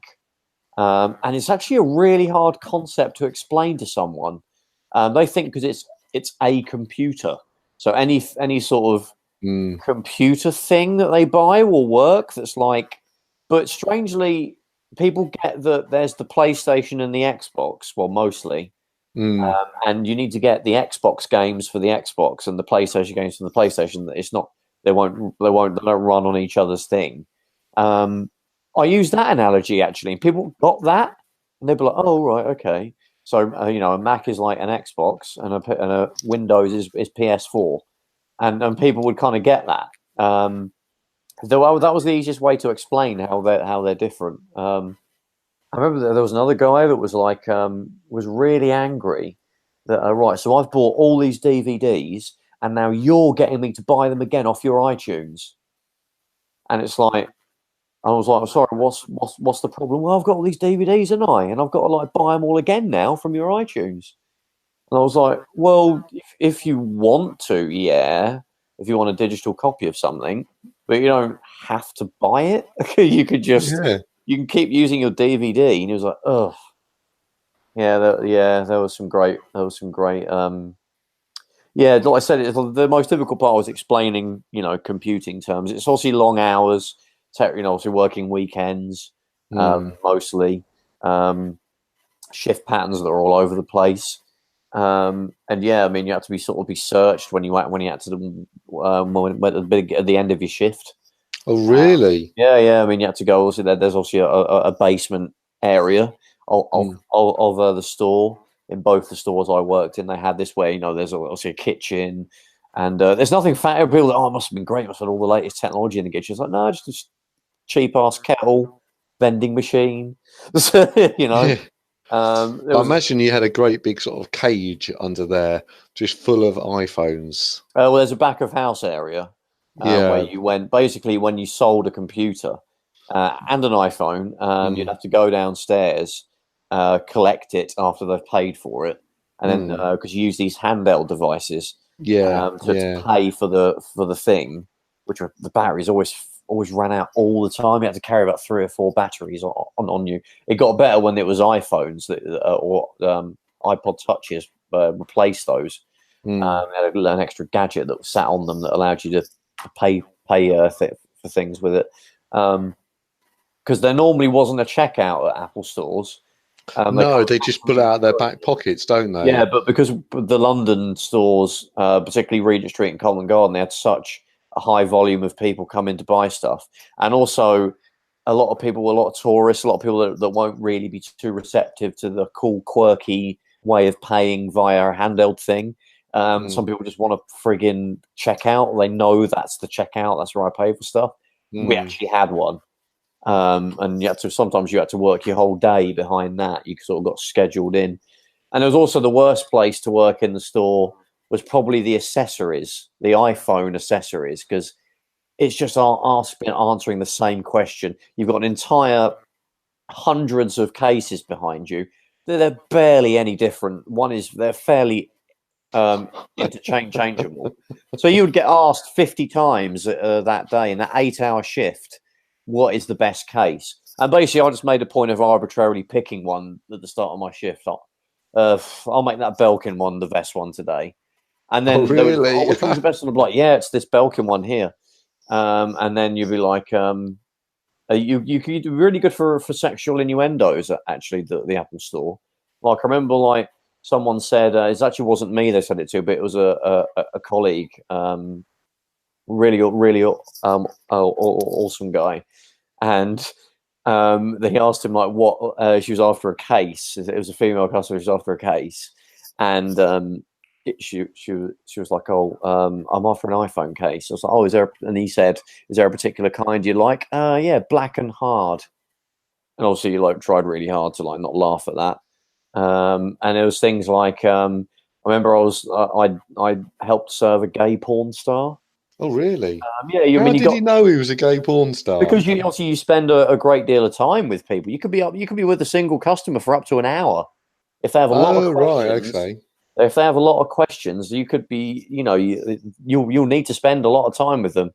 And it's actually a really hard concept to explain to someone. They think because it's a computer, so any sort of computer thing that they buy will work. That's like, but strangely, people get that there's the PlayStation and the Xbox. Well, mostly, and you need to get the Xbox games for the Xbox and the PlayStation games for the PlayStation. It's not. They don't run on each other's thing. I use that analogy actually, and people got that, and they'd be like, "Oh, right, okay." So you know, a Mac is like an Xbox, and a Windows is PS4, and people would kind of get that. Though that was the easiest way to explain how they're different. I remember there was another guy that was like was really angry that right, so I've bought all these DVDs, and now you're getting me to buy them again off your iTunes, and it's like. I was like, sorry, what's the problem? Well, I've got all these DVDs, and I've got to like buy them all again now from your iTunes. And I was like, well, if you want to, yeah, if you want a digital copy of something, but you don't have to buy it. You could just you can keep using your DVD. And he was like, oh, yeah, there was some great. Yeah, like I said, the most difficult part was explaining, you know, computing terms. It's obviously long hours. You know, obviously working weekends, mostly shift patterns that are all over the place, and yeah, I mean, you have to be searched when you had to at the end of your shift. Oh, really? Yeah. I mean, you had to go. Also, there's obviously a basement area of the store. In both the stores I worked in, they had this where, you know, there's obviously a kitchen, and there's nothing fancy. People, it must have been great. Must have had all the latest technology in the kitchen. It's like, no, just cheap ass kettle, vending machine, you know. I imagine you had a great big sort of cage under there, just full of iPhones. Well, there's a back of house area where you went. Basically, when you sold a computer and an iPhone, you'd have to go downstairs, collect it after they've paid for it, and then because you use these handheld devices, to pay for the thing, which the batteries always ran out all the time. You had to carry about 3 or 4 batteries on you. It got better when it was iPhones or iPod touches replaced those. They had an extra gadget that sat on them that allowed you to pay for things with it. Because there normally wasn't a checkout at Apple stores. No, they just pull it out of their back pockets, don't they? Yeah, but because the London stores, particularly Regent Street and Covent Garden, they had such a high volume of people come in to buy stuff, and also a lot of tourists, a lot of people that won't really be too receptive to the cool, quirky way of paying via a handheld thing. Some people just want to friggin' check out. They know that's the checkout. That's where I pay for stuff. We actually had one. And sometimes you had to work your whole day behind that. You sort of got scheduled in. And it was also the worst place to work in the store was probably the accessories, the iPhone accessories, because it's just answering the same question. You've got an entire hundreds of cases behind you. They're barely any different. They're fairly interchangeable. So you would get asked 50 times that day in that 8-hour shift, what is the best case? And basically, I just made a point of arbitrarily picking one at the start of my shift. I'll make that Belkin one the best one today. And then which one's the best one? I'm like, yeah, it's this Belkin one here. And then you'd be like, you could be really good for sexual innuendos, actually, the Apple Store. Like, I remember, like, someone said, it actually wasn't me they said it to, but it was a colleague, really awesome guy. And they asked him, like, what she was after a case. It was a female customer, she was after a case. And she was like, I'm after an iPhone case. I was like, oh, is there? And he said, is there a particular kind you like? Yeah, black and hard. And obviously, you like tried really hard to like not laugh at that. And it was things like, I remember I helped serve a gay porn star. Oh, really? Yeah. How did you know he was a gay porn star? Because you spend a great deal of time with people. You could be with a single customer for up to an hour if they have a lot of questions. Right, okay. If they have a lot of questions, you could be, you'll need to spend a lot of time with them.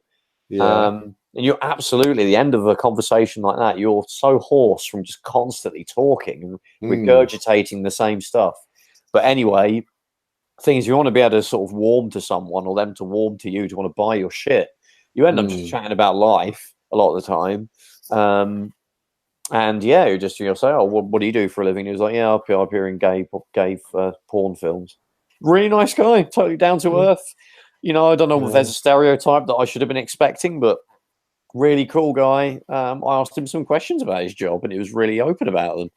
Yeah. And you're absolutely, at the end of a conversation like that, you're so hoarse from just constantly talking and regurgitating the same stuff. But anyway, things you want to be able to sort of warm to someone or them to warm to you to want to buy your shit. You end up just chatting about life a lot of the time. And yeah, you'll say, oh, what do you do for a living? He was like, yeah, I appear in gay porn films. Really nice guy, totally down to earth. I don't know if there's a stereotype that I should have been expecting, but really cool guy. I asked him some questions about his job, and he was really open about them.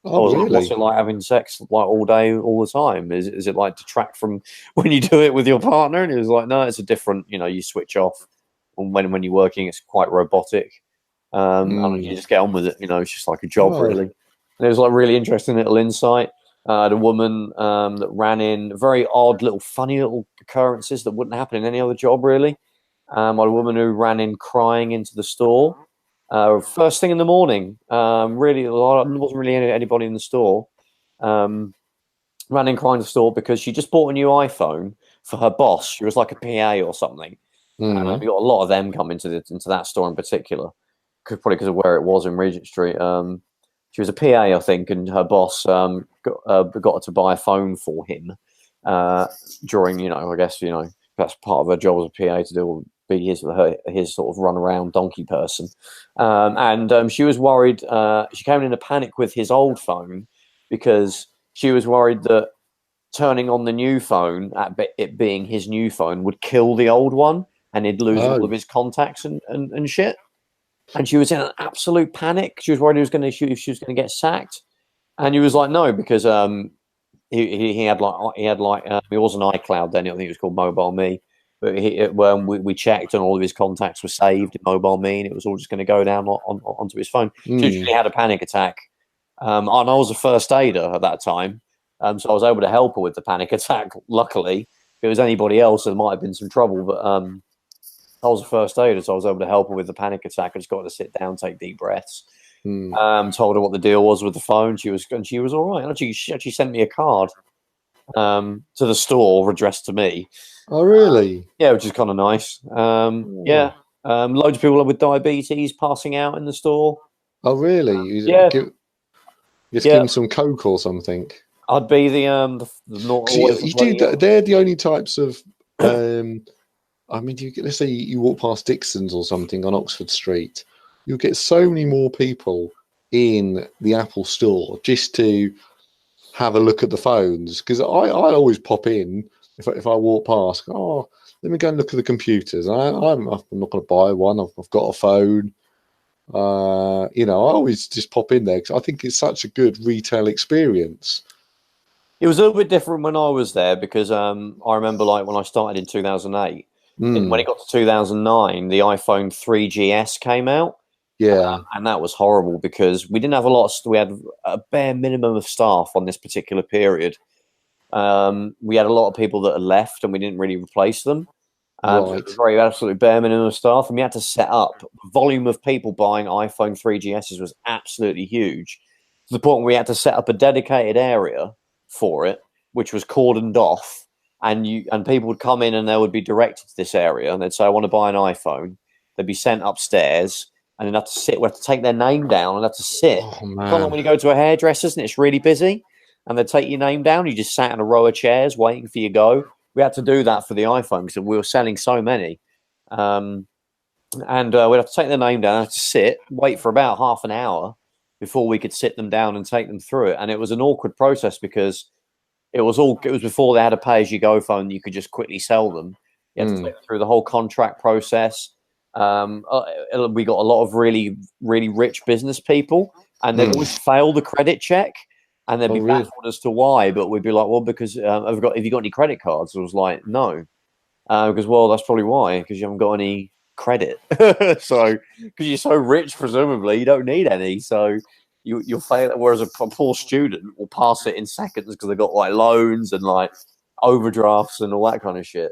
Oh, really? What's it like having sex like all day, all the time? Is it like detract from when you do it with your partner? And he was like, no, it's a different. You switch off when you're working. It's quite robotic. And you just get on with it. It's just like a job, really. And it was like really interesting little insight. The woman that ran in very odd little funny little occurrences that wouldn't happen in any other job, really. I had a woman who ran in crying into the store first thing in the morning. Really, there wasn't really anybody in the store. Ran in crying to the store because she just bought a new iPhone for her boss. She was like a PA or something. And we got a lot of them come into that store in particular. Probably because of where it was in Regent Street. She was a PA, I think, and her boss got her to buy a phone for him during, I guess, that's part of her job as a PA to do, be his sort of run around donkey person. And she was worried. She came in a panic with his old phone because she was worried that turning on the new phone, it being his new phone, would kill the old one and he'd lose all of his contacts and shit. And she was in an absolute panic. She was worried she was going to get sacked. And he was like, no, because he had it wasn't iCloud then. I think it was called Mobile Me. But when we checked and all of his contacts were saved in Mobile Me, and it was all just going to go down onto his phone. She literally had a panic attack. And I was a first aider at that time. So I was able to help her with the panic attack, luckily. If it was anybody else, there might have been some trouble. But I was a first aider, so I was able to help her with the panic attack. I just got her to sit down, take deep breaths. Told her what the deal was with the phone. She was all right. And she actually sent me a card to the store addressed to me. Oh, really? Yeah, which is kind of nice. Yeah. Loads of people with diabetes passing out in the store. Oh, really? Yeah. Give them some Coke or something. I'd be the they're the only types of. I mean, let's say you walk past Dixon's or something on Oxford Street, you'll get so many more people in the Apple Store just to have a look at the phones. Because I always pop in if I walk past. Oh, let me go and look at the computers. I'm not going to buy one. I've got a phone. I always just pop in there because I think it's such a good retail experience. It was a little bit different when I was there because I remember like when I started in 2008, and when it got to 2009, the iPhone 3GS came out. Yeah. And that was horrible because we didn't have a lot of, we had a bare minimum of staff on this particular period. We had a lot of people that had left and we didn't really replace them. So it was very absolutely bare minimum of staff, and we had to set up. The volume of people buying iPhone 3GSs was absolutely huge, to the point where we had to set up a dedicated area for it, which was cordoned off, and people would come in and they would be directed to this area, and they'd say, "I want to buy an iPhone." They'd be sent upstairs, and then have to sit. We have to take their name down and have to sit. Oh, Kind of like when you go to a hairdresser's and it's really busy, and they take your name down. You just sat in a row of chairs waiting for your go. We had to do that for the iPhone because we were selling so many. And we'd have to take their name down, have to sit, wait for about half an hour before we could sit them down and take them through it. And it was an awkward process because it was before they had a pay-as-you-go phone that you could just quickly sell them. You had to take them through the whole contract process. We got a lot of really, really rich business people, and they'd always fail the credit check. And they'd be baffled as to why, but we'd be like, well, because have you got any credit cards? I was like, no. Because, well, that's probably why, because you haven't got any credit. So, because you're so rich, presumably, you don't need any. So you'll fail. Whereas a poor student will pass it in seconds because they've got like loans and like overdrafts and all that kind of shit.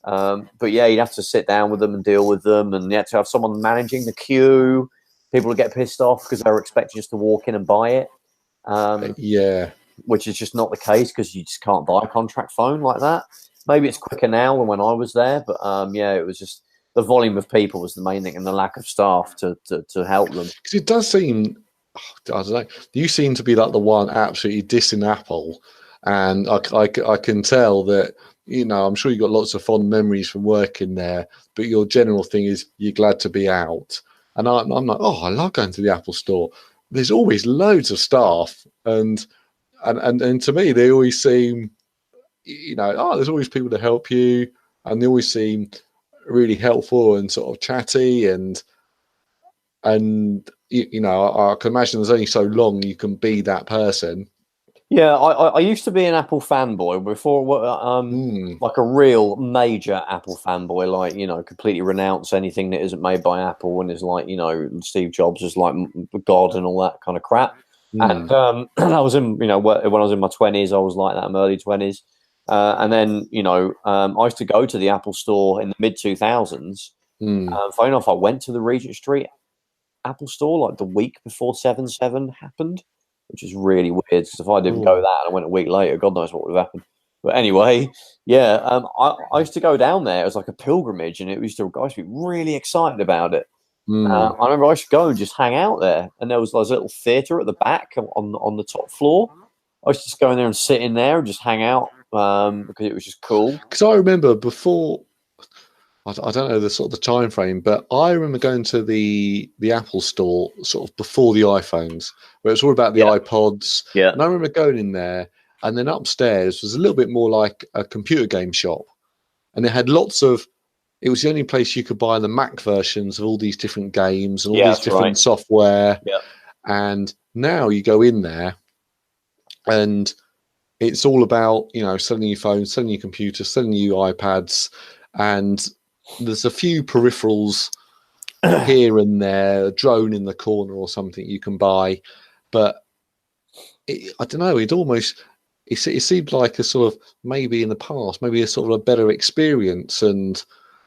But yeah, you'd have to sit down with them and deal with them, and you had to have someone managing the queue. People would get pissed off because they were expecting just to walk in and buy it. Which is just not the case because you just can't buy a contract phone like that. Maybe it's quicker now than when I was there, but it was just the volume of people was the main thing, and the lack of staff to help them. Because it does seem, I don't know, you seem to be like the one absolutely dissing Apple, and I can tell that, you know, I'm sure you've got lots of fond memories from working there, but your general thing is you're glad to be out. And I'm like, oh, I love going to the Apple store. There's always loads of staff, and to me they always seem, you know, there's always people to help you, and they always seem really helpful and sort of chatty, and you know, I can imagine there's only so long you can be that person. Yeah, I used to be an Apple fanboy before, like a real major Apple fanboy, like, you know, completely renounce anything that isn't made by Apple and is like, you know, Steve Jobs is like God and all that kind of crap. And I was in, you know, when I was in my 20s, I was like that in my early 20s. And then, you know, I used to go to the Apple store in the mid 2000s. Funny enough, I went to the Regent Street Apple store like the week before 7/7 happened, which is really weird because if I didn't go that and I went a week later, God knows what would have happened. But anyway, yeah, I used to go down there as like a pilgrimage, and I used to be really excited about it. I remember I used to go and just hang out there, and there was like a little theatre at the back on the top floor. I used to just go in there and sit in there and just hang out because it was just cool. Because I remember before, I don't know the sort of the time frame, but I remember going to the Apple store sort of before the iPhones, where it's all about the iPods. Yeah. And I remember going in there, and then upstairs was a little bit more like a computer game shop, and it had lots of. It was the only place you could buy the Mac versions of all these different games and all these different software. Yeah. And now you go in there, and it's all about, you know, selling you phones, selling you computers, selling you iPads, and there's a few peripherals here and there, a drone in the corner or something you can buy. But I don't know, it seemed like a sort of, maybe in the past, maybe a sort of a better experience. And,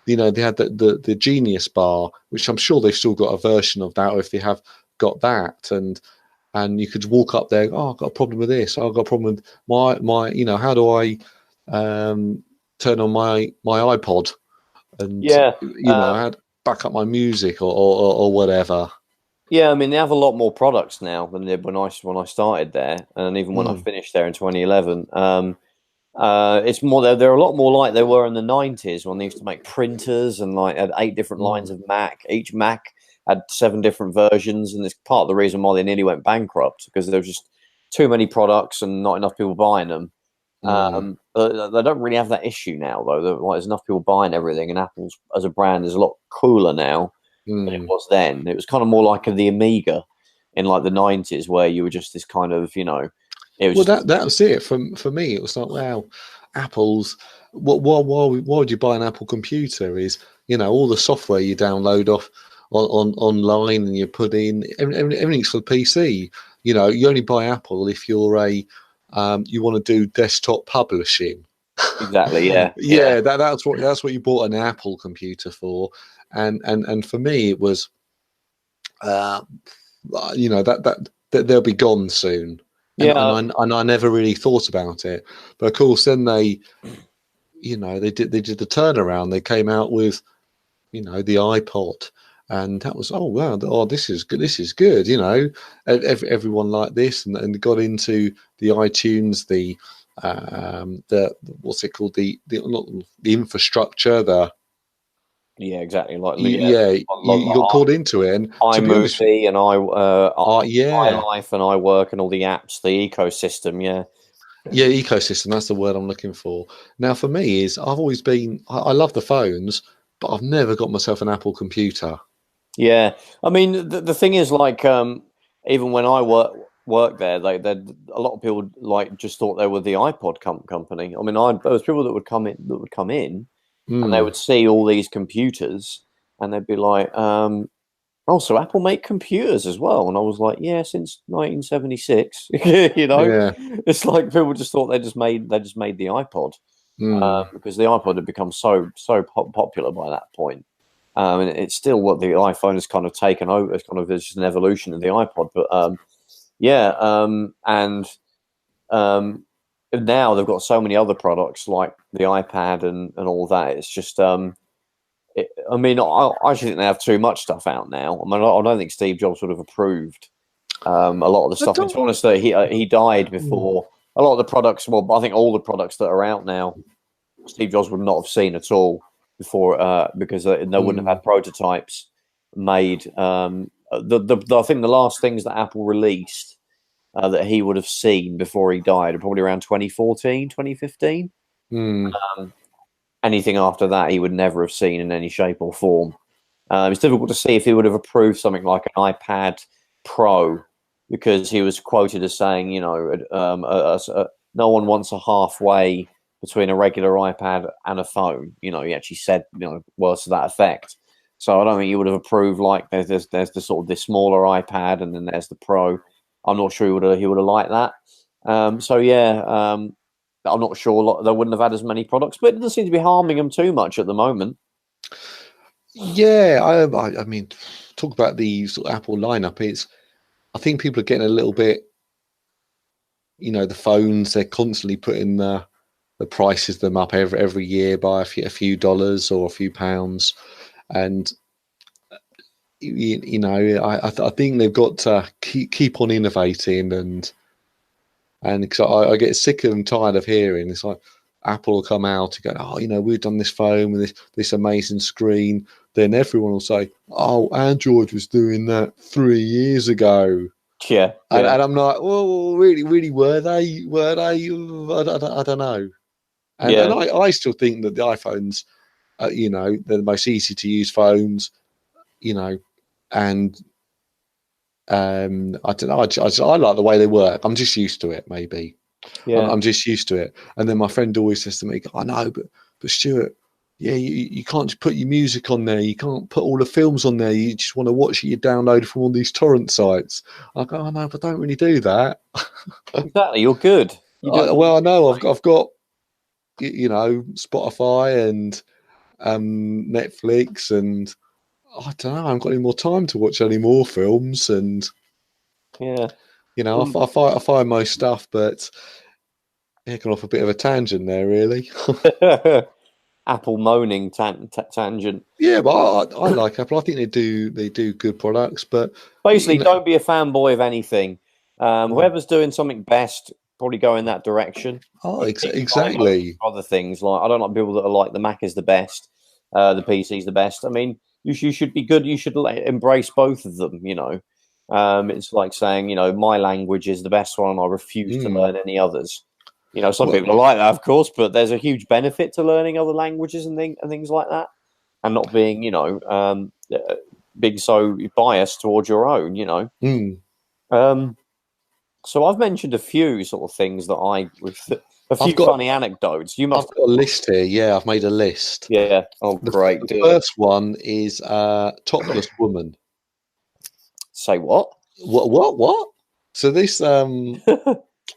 you know, they had the Genius Bar, which I'm sure they've still got a version of that, or if they have got that. And you could walk up there, I've got a problem with this. I've got a problem with my you know, how do I turn on my iPod? And, you know, I had back up my music or whatever. Yeah, I mean, they have a lot more products now than they did when I started there, and even when I finished there in 2011. It's more they're a lot more like they were in the 90s when they used to make printers and like had 8 different lines of Mac. Each Mac had 7 different versions, and it's part of the reason why they nearly went bankrupt, because there was just too many products and not enough people buying them. But they don't really have that issue now, though. There's enough people buying everything, and Apple's as a brand is a lot cooler now than it was then. It was kind of more like the Amiga in like the 90s, where you were just this kind of, you know, It was Well, just, that was it. For me, it was like, wow, Apple's. Why would you buy an Apple computer? Is, all the software you download off on online and you put in everything's for the PC. You only buy Apple if you're you want to do desktop publishing. exactly, yeah, Yeah, that's what you bought an Apple computer for, and for me it was, that they'll be gone soon, and yeah, I never really thought about it, but of course then they did the turnaround. They came out with the iPod, and that was, oh wow, this is good. This is good. Everyone liked this, and got into the iTunes, the what's it called, not the infrastructure, yeah, exactly. Like, yeah, yeah, you got caught into it, and to be honest, iMovie and yeah, iLife and iWork and all the apps, the ecosystem. Yeah, yeah, ecosystem. That's the word I'm looking for. Now, for me, is I've always been. I love the phones, but I've never got myself an Apple computer. yeah. I mean, the thing is, like, even when I worked there, they a lot of people like just thought they were the iPod company. I mean, there was people that would come in, and they Mm. would see all these computers, and they'd be like, "Oh, so Apple make computers as well?" And I was like, "Yeah, since 1976." Yeah. It's like people just thought they just made the iPod, Mm. because the iPod had become so popular by that point. And it's still what the iPhone has kind of taken over. It's just an evolution of the iPod. But yeah, um, now they've got so many other products like the iPad and all that. It's just I mean, I actually think they have too much stuff out now. I mean, I don't think Steve Jobs would have approved a lot of the I stuff. don't. It's honest that he died Mm. before a lot of the products. Well, I think all the products that are out now, Steve Jobs would not have seen at all before, because they wouldn't have Mm. had prototypes made. I think the last things that Apple released that he would have seen before he died are probably around 2014, 2015. Mm. Anything after that, he would never have seen in any shape or form. It's difficult to see if he would have approved something like an iPad Pro, because he was quoted as saying, no one wants a halfway between a regular iPad and a phone. He actually said, words to that effect. So I don't think he would have approved, like, there's the sort of this smaller iPad and then there's the Pro. I'm not sure he would have liked that. So yeah, I'm not sure they wouldn't have had as many products, but it doesn't seem to be harming them too much at the moment. Yeah, I mean, talk about the sort of Apple lineup. I think people are getting a little bit, the phones, they're constantly putting the prices them up every year by a few dollars or a few pounds, and I think they've got to keep on innovating, and because I get sick and tired of hearing it's like Apple will come out and go, oh, we've done this phone with this amazing screen. Then everyone will say, oh, Android was doing that 3 years ago. Yeah, And, yeah, and I'm like, well, really, were they? I don't know. And yeah. I still think that the iPhones, they're the most easy to use phones, and I don't know. I like the way they work. I'm just used to it. Maybe Yeah. I'm just used to it. And then my friend always says to me, "I know, but Stuart, yeah, you can't just put your music on there. You can't put all the films on there. You just want to watch it. You download from all these torrent sites." I go, "I know, but I don't really do that." Exactly. You're good. You do it all. Well, I know I've got Spotify and Netflix, and I don't know. I haven't got any more time to watch any more films, and Yeah. I find most stuff, but yeah, gone off a bit of a tangent there, really. Apple moaning tangent. Yeah, but I like Apple. I think they do good products, but Basically, don't be a fanboy of anything. Whoever's doing something best, probably go in that direction. Ignore most exactly. other things. Like, I don't like people that are like, the Mac is the best, the PC is the best. I mean, you should be good. You should embrace both of them. It's like saying, my language is the best one, and I refuse to Mm. learn any others. Some Well, people are like that, of course, but there's a huge benefit to learning other languages and things like that, and not being, being so biased towards your own. mm. Um, So I've mentioned a few sort of things that a few got- funny anecdotes. You must I've got a list here. Yeah, I've made a list. Yeah. Oh, great. The first one is topless woman. Say what? What? So this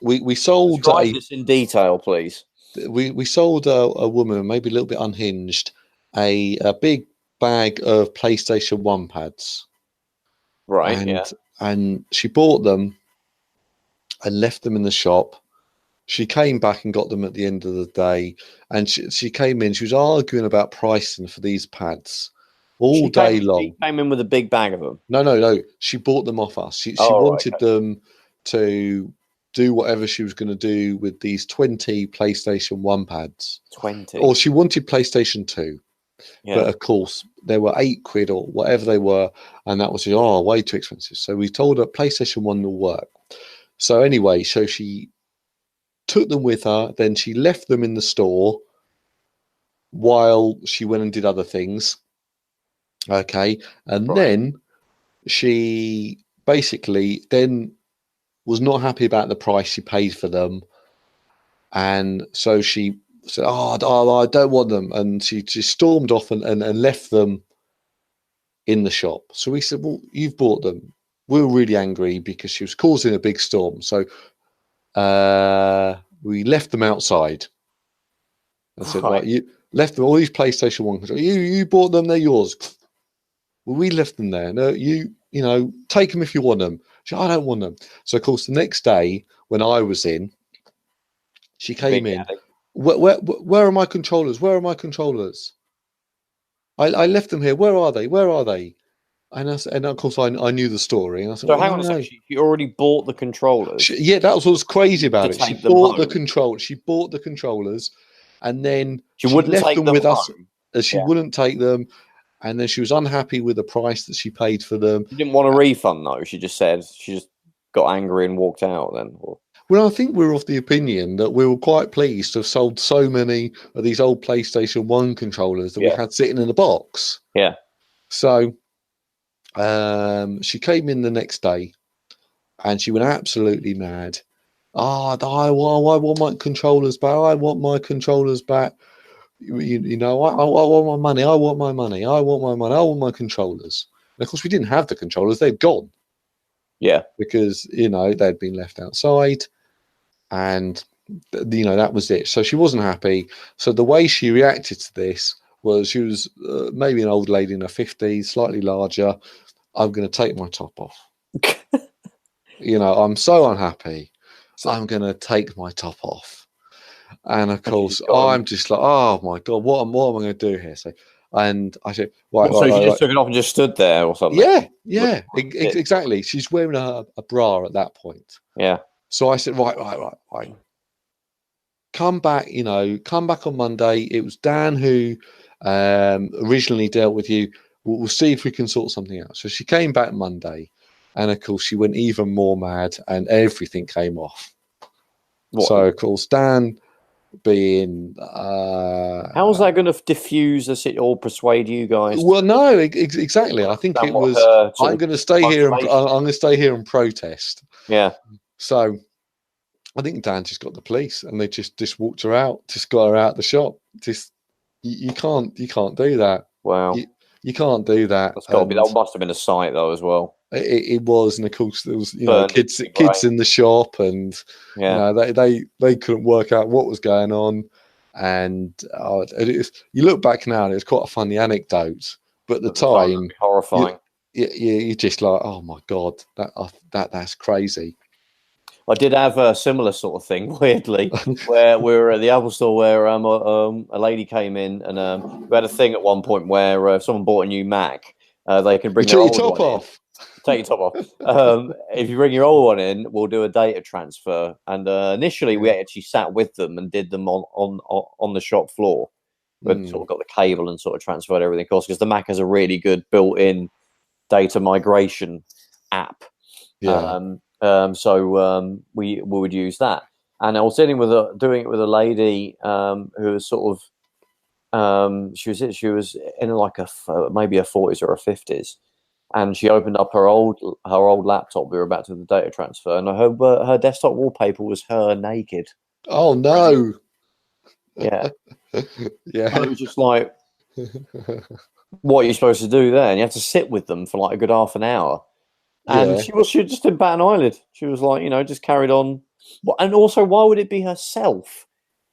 we sold Describe this in detail, please. we sold a woman, maybe a little bit unhinged, a big bag of PlayStation 1 pads. Right, and yeah. and she bought them and left them in the shop. She came back and got them at the end of the day, and she came in. She was arguing about pricing for these pads all day long. She came in with a big bag of them. No. She bought them off us. She wanted them to do whatever she was going to do with these 20 PlayStation 1 pads. 20. Or she wanted PlayStation 2. Yeah. But of course, they were £8 or whatever they were, and that was way too expensive. So we told her PlayStation 1 will work. So anyway, so she took them with her. Then she left them in the store while she went and did other things. Okay, and then she basically then was not happy about the price she paid for them, and so she said, "Oh, I don't want them," and she stormed off and left them in the shop. So we said, "Well, you've bought them." We were really angry because she was causing a big storm. So we left them outside. I said, "Right, you left them all these PlayStation 1 controllers. You bought them; they're yours." Well, we left them there. No, you take them if you want them. She said, "I don't want them." So of course, the next day when I was in, she came in. Where are my controllers? Where are my controllers? I left them here. Where are they? Where are they? And of course, I knew the story. And I said, so hang on a second. She already bought the controllers. Yeah, that was what was crazy about it. She bought the control. She bought the controllers, and then she left them with us, as she wouldn't take them. And then she was unhappy with the price that she paid for them. She didn't want a refund, though. She just said she just got angry and walked out then. Well, I think we're of the opinion that we were quite pleased to have sold so many of these old PlayStation 1 controllers that we had sitting in the box. Yeah. So she came in the next day and she went absolutely mad. I want my controllers back. I want my controllers back. I want my money. I want my money. I want my money. I want my controllers. And of course, we didn't have the controllers. They'd gone. Yeah. Because, they'd been left outside. And, that was it. So she wasn't happy. So the way she reacted to this was she was maybe an old lady in her 50s, slightly larger. I'm going to take my top off. I'm so unhappy. I'm going to take my top off. And of course, I'm just like, oh my God, what am I going to do here? So, and I said, she just took it off and just stood there or something? Yeah, exactly. She's wearing a bra at that point. Yeah. So I said, right. Come back on Monday. It was Dan who originally dealt with you. We'll see if we can sort something out. So she came back Monday, and of course, she went even more mad, and everything came off. So of course, Dan being how was that going to diffuse us or persuade you guys? Well, no, exactly. I think it was I'm going to stay here and I'm going to stay here and protest. Yeah. So I think Dan just got the police and they just walked her out, just got her out the shop. Just you can't do that. Wow. You can't do that. That's got to be. That must have been a sight though as well. It was, and of course there was kids in the shop, and they couldn't work out what was going on. And you look back now, and it's quite a funny anecdote, but at the time, horrifying. You're just like, oh my God, that's crazy. I did have a similar sort of thing, weirdly, where we were at the Apple store where a lady came in, and we had a thing at one point where if someone bought a new Mac, they can bring their old top one off. Take your top off. If you bring your old one in, we'll do a data transfer. And initially, we actually sat with them and did them on the shop floor. We sort of got the cable and sort of transferred everything across because the Mac has a really good built-in data migration app. Yeah. So we would use that. And I was doing it with a lady who was sort of she was in like maybe her 40s or her 50s. and she opened up her old laptop. We were about to do the data transfer, and her desktop wallpaper was her naked. Oh no! Yeah, Yeah. and it was just like, what are you supposed to do there? And you have to sit with them for like a good half an hour. And she just didn't bat an eyelid. She was like, just carried on. And also, why would it be herself?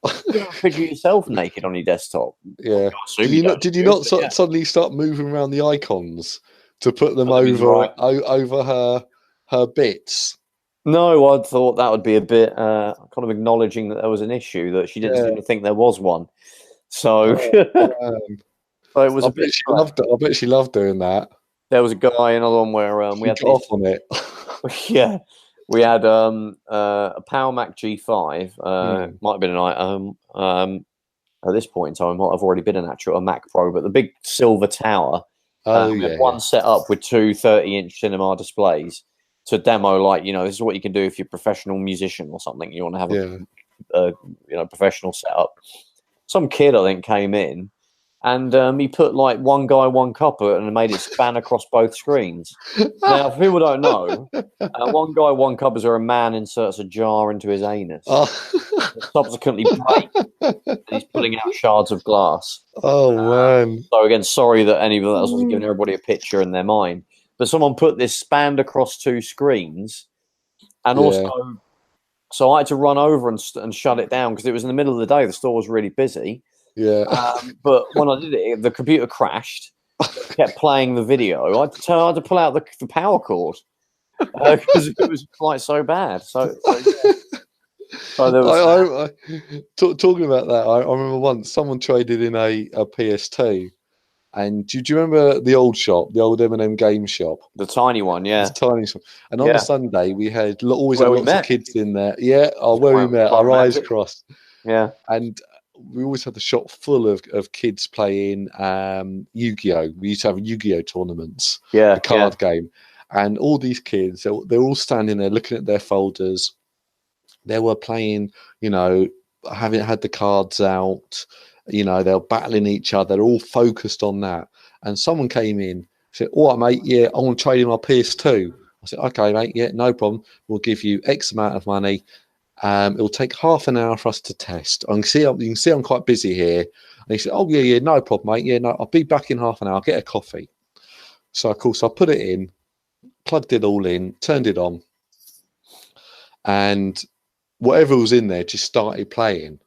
You don't picture yourself naked on your desktop. Yeah. Did you not suddenly start moving around the icons to put them over her bits? No, I thought that would be a bit kind of acknowledging that there was an issue, that she didn't seem to think there was one. So, so it was a bit. I bet she loved doing that. There was a guy, another one where we had off on it. Yeah, we had a Power Mac G5. Might have been at this point in time, might have already been a Mac Pro, but the big silver tower. We had one set up with two 30-inch cinema displays to demo, like, this is what you can do if you're a professional musician or something. You want to have a professional setup. Some kid, I think, came in. And he put like one guy, one copper, and made it span across both screens. Now, if people don't know, one guy, one coppers are a man inserts a jar into his anus. Subsequently break. And he's pulling out shards of glass. Oh, man. So again, sorry that anyone else wasn't giving everybody a picture in their mind. But someone put this spanned across two screens. And also, so I had to run over and shut it down because it was in the middle of the day. The store was really busy. Yeah. But when I did it, the computer crashed. Kept playing the video. I had to pull out the power cord because it was like so bad. So there was talking about that. I remember once someone traded in a PS2, and do you remember the old shop, the old M&M game shop, the tiny one? Yeah, the tiny shop. And on a Sunday, we had always had lots of kids in there. Yeah, where we met, our eyes crossed. Yeah, and we always had the shop full of kids playing Yu-Gi-Oh! We used to have Yu-Gi-Oh! Tournaments, the card game. And all these kids, they're all standing there looking at their folders. They were playing, having had the cards out, they were battling each other. They're all focused on that. And someone came in, said, all right, mate, yeah, I want to trade in my PS2. I said, okay, mate, yeah, no problem. We'll give you X amount of money. It will take half an hour for us to test. You can see I'm quite busy here. And he said, oh, yeah, no problem, mate. Yeah, no, I'll be back in half an hour. I'll get a coffee. So, of course, I put it in, plugged it all in, turned it on. And whatever was in there just started playing.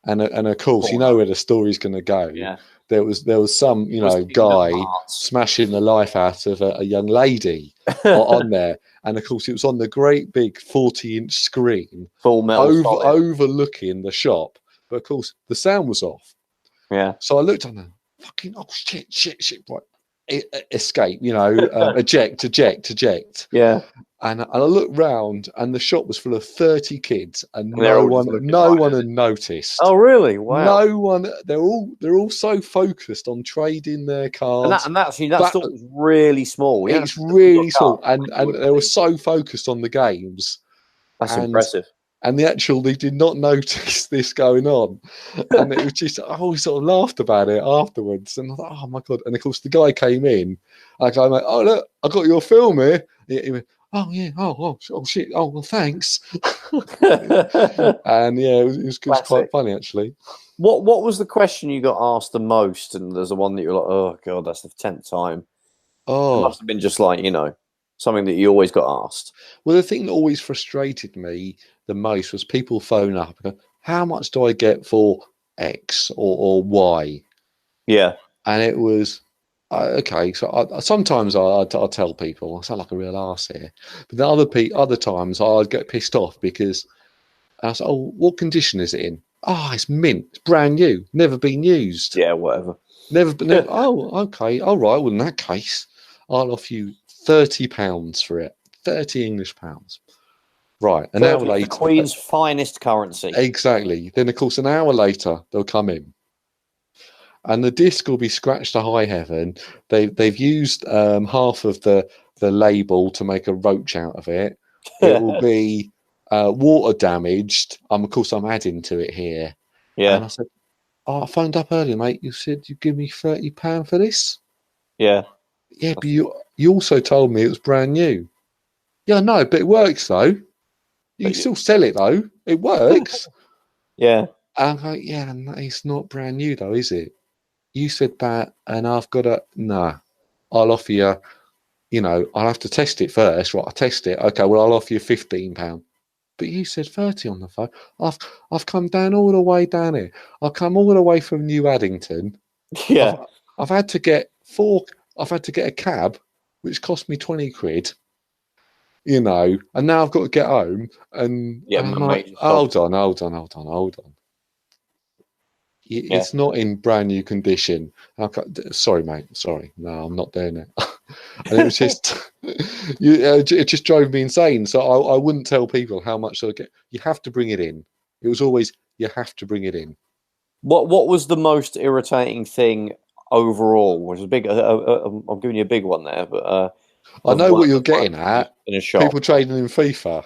And of course, you know where the story's going to go. Yeah. There was some, guy smashing the life out of a young lady on there. And of course, it was on the great big 40-inch screen, full metal overlooking the shop. But of course, the sound was off. Yeah. So I looked on there, fucking, shit. Right. Escape, eject. Yeah. And I looked round, and the shop was full of 30 kids, and no one had noticed. Oh, really? Wow. No one. They're all so focused on trading their cards. And that store was really small. It's really small, and they were so focused on the games. That's impressive. And they did not notice this going on, and it was just we sort of laughed about it afterwards. And I thought, oh my god! And of course, the guy came in. I go, like, oh look, I got your film here. He went, oh yeah, oh shit, oh well, thanks. And yeah, it was quite funny actually. What was the question you got asked the most? And there's the one that you're like, oh god, that's the 10th time. Oh, it must have been just like something that you always got asked. Well, the thing that always frustrated me the most was people phone up and go, how much do I get for X or Y? Yeah, and it was. Okay, so sometimes I'll tell people I sound like a real arse here, but then other times I'd get pissed off because I said, "Oh, what condition is it in?" "Oh, it's mint, it's brand new, never been used." Yeah, whatever. Never. Oh, okay, all right. Well, in that case, I'll offer you £30 for it, 30 English pounds. Right, an hour later, the Queen's finest currency. Exactly. Then, of course, an hour later they'll come in. And the disc will be scratched to high heaven. They've used half of the label to make a roach out of it. It will be water damaged. Of course, I'm adding to it here. Yeah. And I said, I phoned up earlier, mate. You said you give me £30 for this. Yeah. Yeah, but you you also told me it was brand new. Yeah, no, but it works though. You can still sell it though. It works. Yeah. I'm like, yeah, no, it's not brand new though, is it? You said that, and I've got to. Nah, I'll offer you. You know, I'll have to test it first. Right, I test it. Okay, well, I'll offer you £15. But you said 30 on the phone. I've come down all the way down here. I've come all the way from New Addington. Yeah. I've had to get I've had to get a cab, which cost me 20 quid. You know, and now I've got to get home, and I'm like, hold on. Yeah. It's not in brand new condition. Sorry, mate. Sorry, no, I'm not doing it. And it was just, it just drove me insane. So I wouldn't tell people how much they'll get. You have to bring it in. It was always, you have to bring it in. What was the most irritating thing overall? Which is big. I'm giving you a big one there, but I know what you're getting at. In a shop, people trading in FIFA.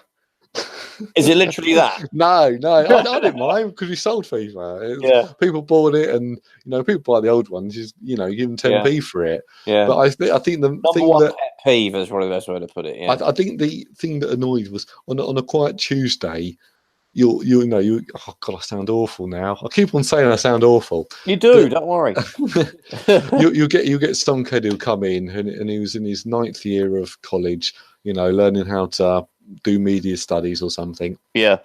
Is it literally that? No, I didn't mind because we sold FIFA. People bought it, and people buy the old ones. You give them 10p for it. Yeah, but I think the number thing one that pet peeve is probably the best way to put it. Yeah, I think the thing that annoyed was on a quiet Tuesday. Oh God, I sound awful now. I keep on saying I sound awful. You do, don't worry. you get some kid who'll come in and he was in his 9th year of college, learning how to do media studies or something. Yeah.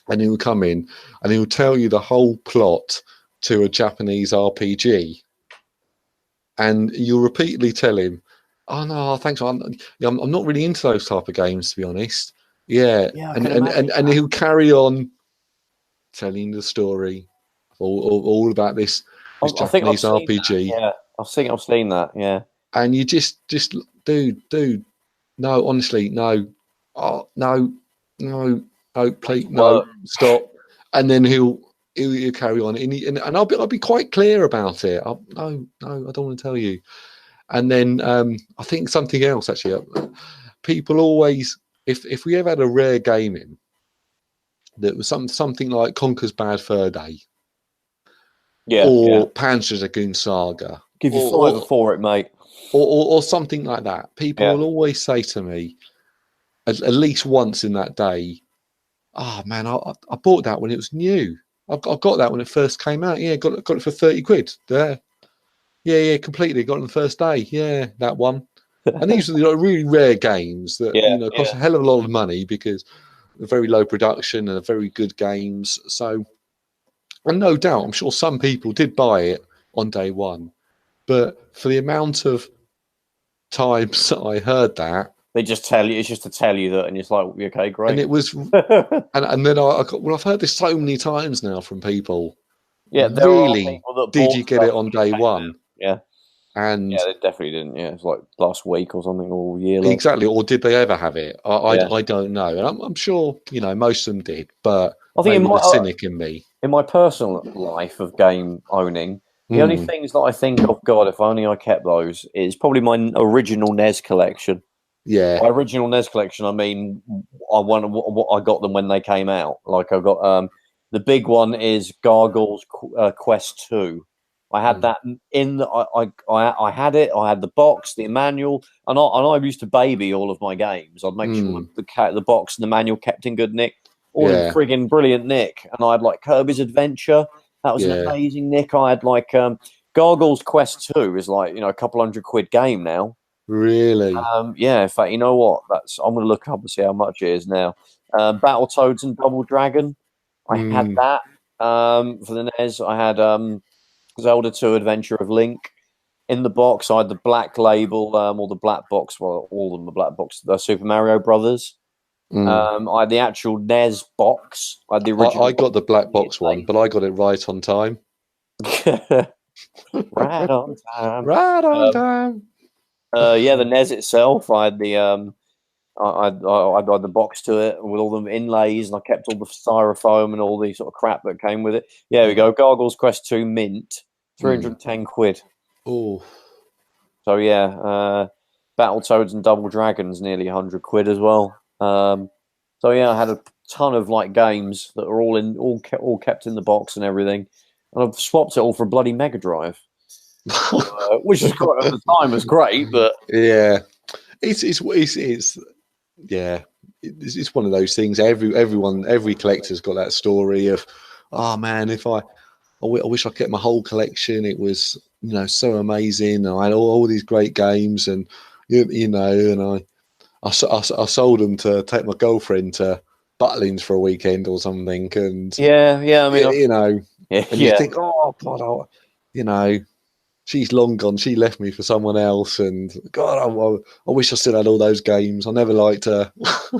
And he'll come in and he'll tell you the whole plot to a Japanese RPG. And you'll repeatedly tell him, oh no, thanks. I'm not really into those type of games, to be honest. Yeah. And he'll carry on telling the story all about this Japanese RPG. Yeah, I've seen that. Yeah. And you just dude, no, honestly, no. Oh, no, please, no, stop. And then he'll carry on, and I'll be quite clear about it. No, I don't want to tell you. And then I think something else actually. People always, if we ever had a rare game in that was something like Conker's Bad Fur Day, or Panzer Dragoon Saga, give you $5 for it, mate, or something like that. People will always say to me, at least once in that day, oh man, I bought that when it was new. I got that when it first came out. Yeah, got it for 30 quid. There. Yeah, completely. Got it on the first day. Yeah, that one. And these are really rare games that cost a hell of a lot of money because they're very low production and they're very good games. So, and no doubt, I'm sure some people did buy it on day one, but for the amount of times that I heard that, they just tell you, it's just to tell you that, and it's like, okay, great. And it was, and then I've heard this so many times now from people. Yeah, really, did you get it on day one? Yeah. And they definitely didn't. Yeah, it's like last week or something, or year. Exactly, or did they ever have it? I don't know, and I'm sure most of them did, but I think the cynic in me. In my personal life of game owning, the only things that I think of, God, if only I kept those, is probably my original NES collection. Yeah, my original NES collection. I mean, I got them when they came out. Like I got the big one is Gargoyle's Quest 2. I had that in. I had it. I had the box, the manual, and I used to baby all of my games. I'd make sure the box and the manual kept in good nick, all in friggin' brilliant nick. And I had like Kirby's Adventure. That was an amazing nick. I had like Gargoyle's Quest 2 is like a couple £100 game now. Really? Yeah. In fact, you know what? I'm going to look up and see how much it is now. Battletoads and Double Dragon. I had that for the NES. I had Zelda 2 Adventure of Link in the box. I had the black label or the black box. Well, all of them the black box. The Super Mario Brothers. I had the actual NES box. I had the original. I got the black box one, but I got it right on time. Right on time. Right on time. Yeah, the NES itself. I had the I had the box to it with all the inlays, and I kept all the styrofoam and all the sort of crap that came with it. Yeah, we go. Gargoyle's Quest 2 mint, 310 quid. Oh, so yeah, Battletoads and Double Dragons nearly 100 quid as well. So yeah, I had a ton of like games that are all kept in the box and everything, and I've swapped it all for a bloody Mega Drive. Which is quite at the time was great, but yeah, it's yeah, it's one of those things. Every collector's got that story of, oh man, I wish I kept my whole collection. It was, so amazing. I had all these great games, and and I sold them to take my girlfriend to Butlins for a weekend or something. And yeah. I mean, you think, oh God, she's long gone. She left me for someone else, and God, I wish I still had all those games. I never liked her.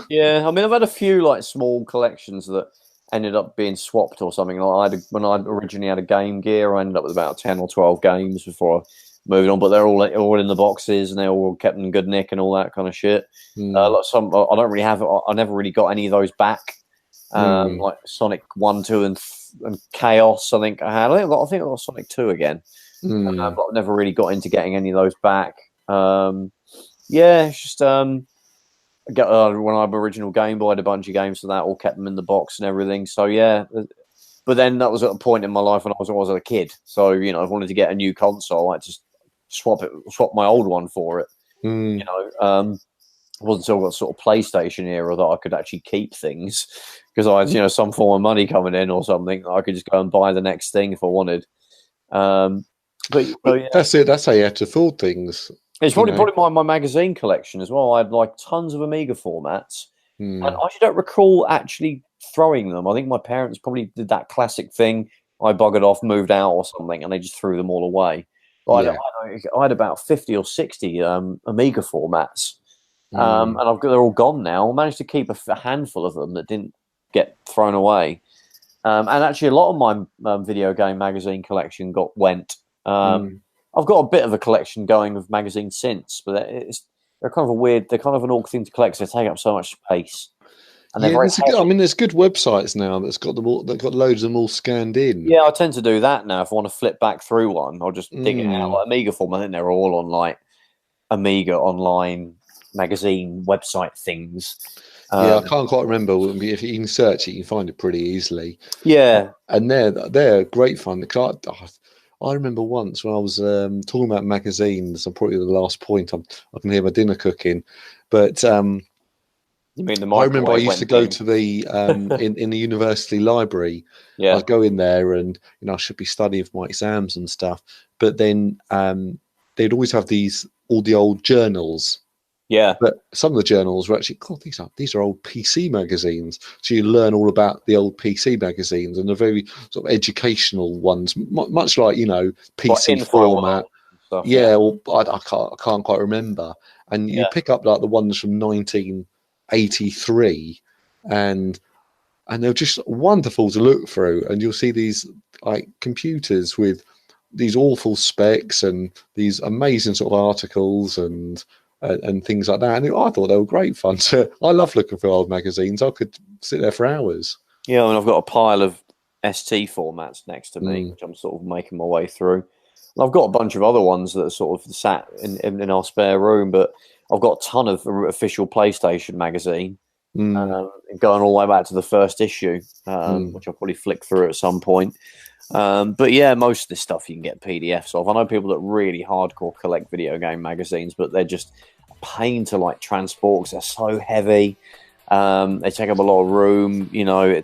Yeah, I mean, I've had a few like small collections that ended up being swapped or something. Like when I originally had a Game Gear, I ended up with about 10 or 12 games before I moved on. But they're all in the boxes, and they all kept in good nick and all that kind of shit. Like some, I don't really have. I never really got any of those back. Like Sonic 1, 2, and Chaos. I think I had. I think I got Sonic 2 again. But I've never really got into getting any of those back. It's just when I had my original Game Boy, I had a bunch of games for that, all kept them in the box and everything. So yeah, but then that was at a point in my life when I was a kid. So I wanted to get a new console. I had to swap my old one for it. It wasn't until I got sort of PlayStation era that I could actually keep things, because I had some form of money coming in or something. I could just go and buy the next thing if I wanted. But yeah. That's it. That's how you have to afford things. It's probably my magazine collection as well. I had like tons of Amiga formats. And I actually don't recall actually throwing them. I think my parents probably did that classic thing. I buggered off, moved out or something, and they just threw them all away. But I had about 50 or 60 Amiga formats. And they're all gone now. I managed to keep a handful of them that didn't get thrown away. And actually, a lot of my video game magazine collection went. I've got a bit of a collection going of magazines since, but they're kind of an awkward thing to collect because they take up so much space. And there's good websites now that's got them all. They've got loads of them all scanned in. Yeah, I tend to do that now. If I want to flip back through one, I'll just dig it out. Like Amiga form, I think they're all on like Amiga online magazine website things. I can't quite remember. If you can search it, you can find it pretty easily. Yeah, and they're great fun. I remember once when I was talking about magazines. I'm probably the last point. I can hear my dinner cooking, but you mean the I remember I used to go to the in the university library. Yeah, I'd go in there, and I should be studying for my exams and stuff. But then they'd always have all the old journals. Yeah, but some of the journals were actually, God, these are old PC magazines. So you learn all about the old PC magazines, and the very sort of educational ones, much like PC format. Stuff, well, I can't quite remember. And you pick up like the ones from 1983, and they're just wonderful to look through. And you'll see these like computers with these awful specs and these amazing sort of articles and things like that. And I thought they were great fun. So I love looking for old magazines. I could sit there for hours. Yeah, and I've got a pile of ST formats next to me, which I'm sort of making my way through. And I've got a bunch of other ones that are sort of sat in our spare room, but I've got a ton of official PlayStation magazine, going all the way back to the first issue, which I'll probably flick through at some point. But yeah, most of this stuff you can get PDFs of. I know people that really hardcore collect video game magazines, but they're just a pain to like transport because they're so heavy. They take up a lot of room. You're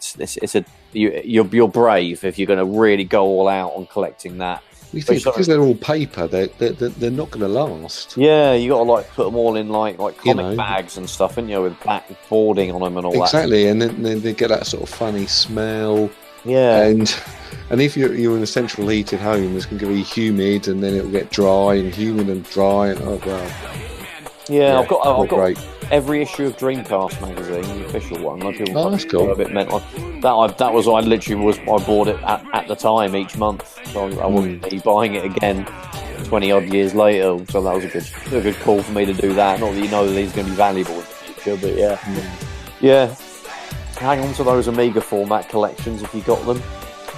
brave if you're going to really go all out on collecting that. We think because they're all paper, they're not going to last. Yeah, you got to like put them all in like comic bags and stuff, and with black boarding on them and all that. Exactly, and then they get that sort of funny smell. Yeah, and if you're in a central heated home, it's going to be humid, and then it will get dry and humid and dry, and oh well. Yeah, I've got every issue of Dreamcast magazine, the official one. That's cool. A bit mental. I bought it at the time each month, so I wouldn't be buying it again 20 odd years later. So that was a good call for me to do that. Not that you know that these are going to be valuable in the future, but yeah. Hang on to those Amiga format collections if you got them.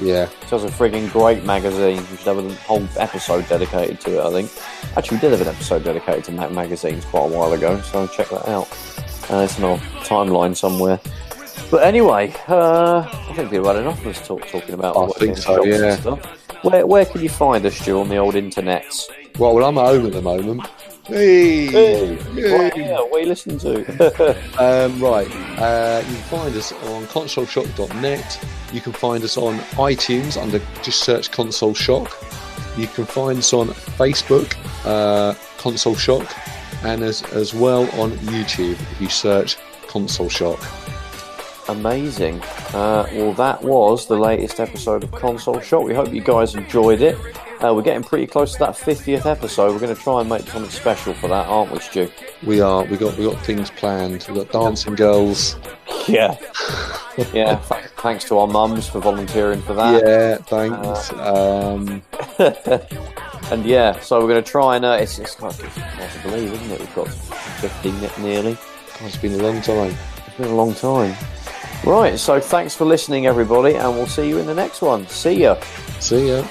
Yeah. It's a frigging great magazine. We should have a whole episode dedicated to it, I think. Actually, we did have an episode dedicated to magazines quite a while ago, so check that out. It's in our timeline somewhere. But anyway, I think we've had enough of us talking about I think so, yeah. Stuff. Where can you find us, Stu, on the old internets? Well, I'm at home at the moment. Hey. Right here, what are you listening to? Right. You can find us on consoleshock.net. You can find us on iTunes under just search Console Shock. You can find us on Facebook, Console Shock, and as well on YouTube if you search Console Shock. Amazing. Well, that was the latest episode of Console Shock. We hope you guys enjoyed it. We're getting pretty close to that 50th episode. We're going to try and make something special for that, aren't we, Stu? We are. We got things planned. We got dancing girls. Yeah. Yeah. Thanks to our mums for volunteering for that. Yeah. Thanks. And yeah, so we're going to try and it's hard to believe, isn't it? We've got 50 nearly. God, it's been a long time. It's been a long time. Right. So thanks for listening, everybody, and we'll see you in the next one. See ya. See ya.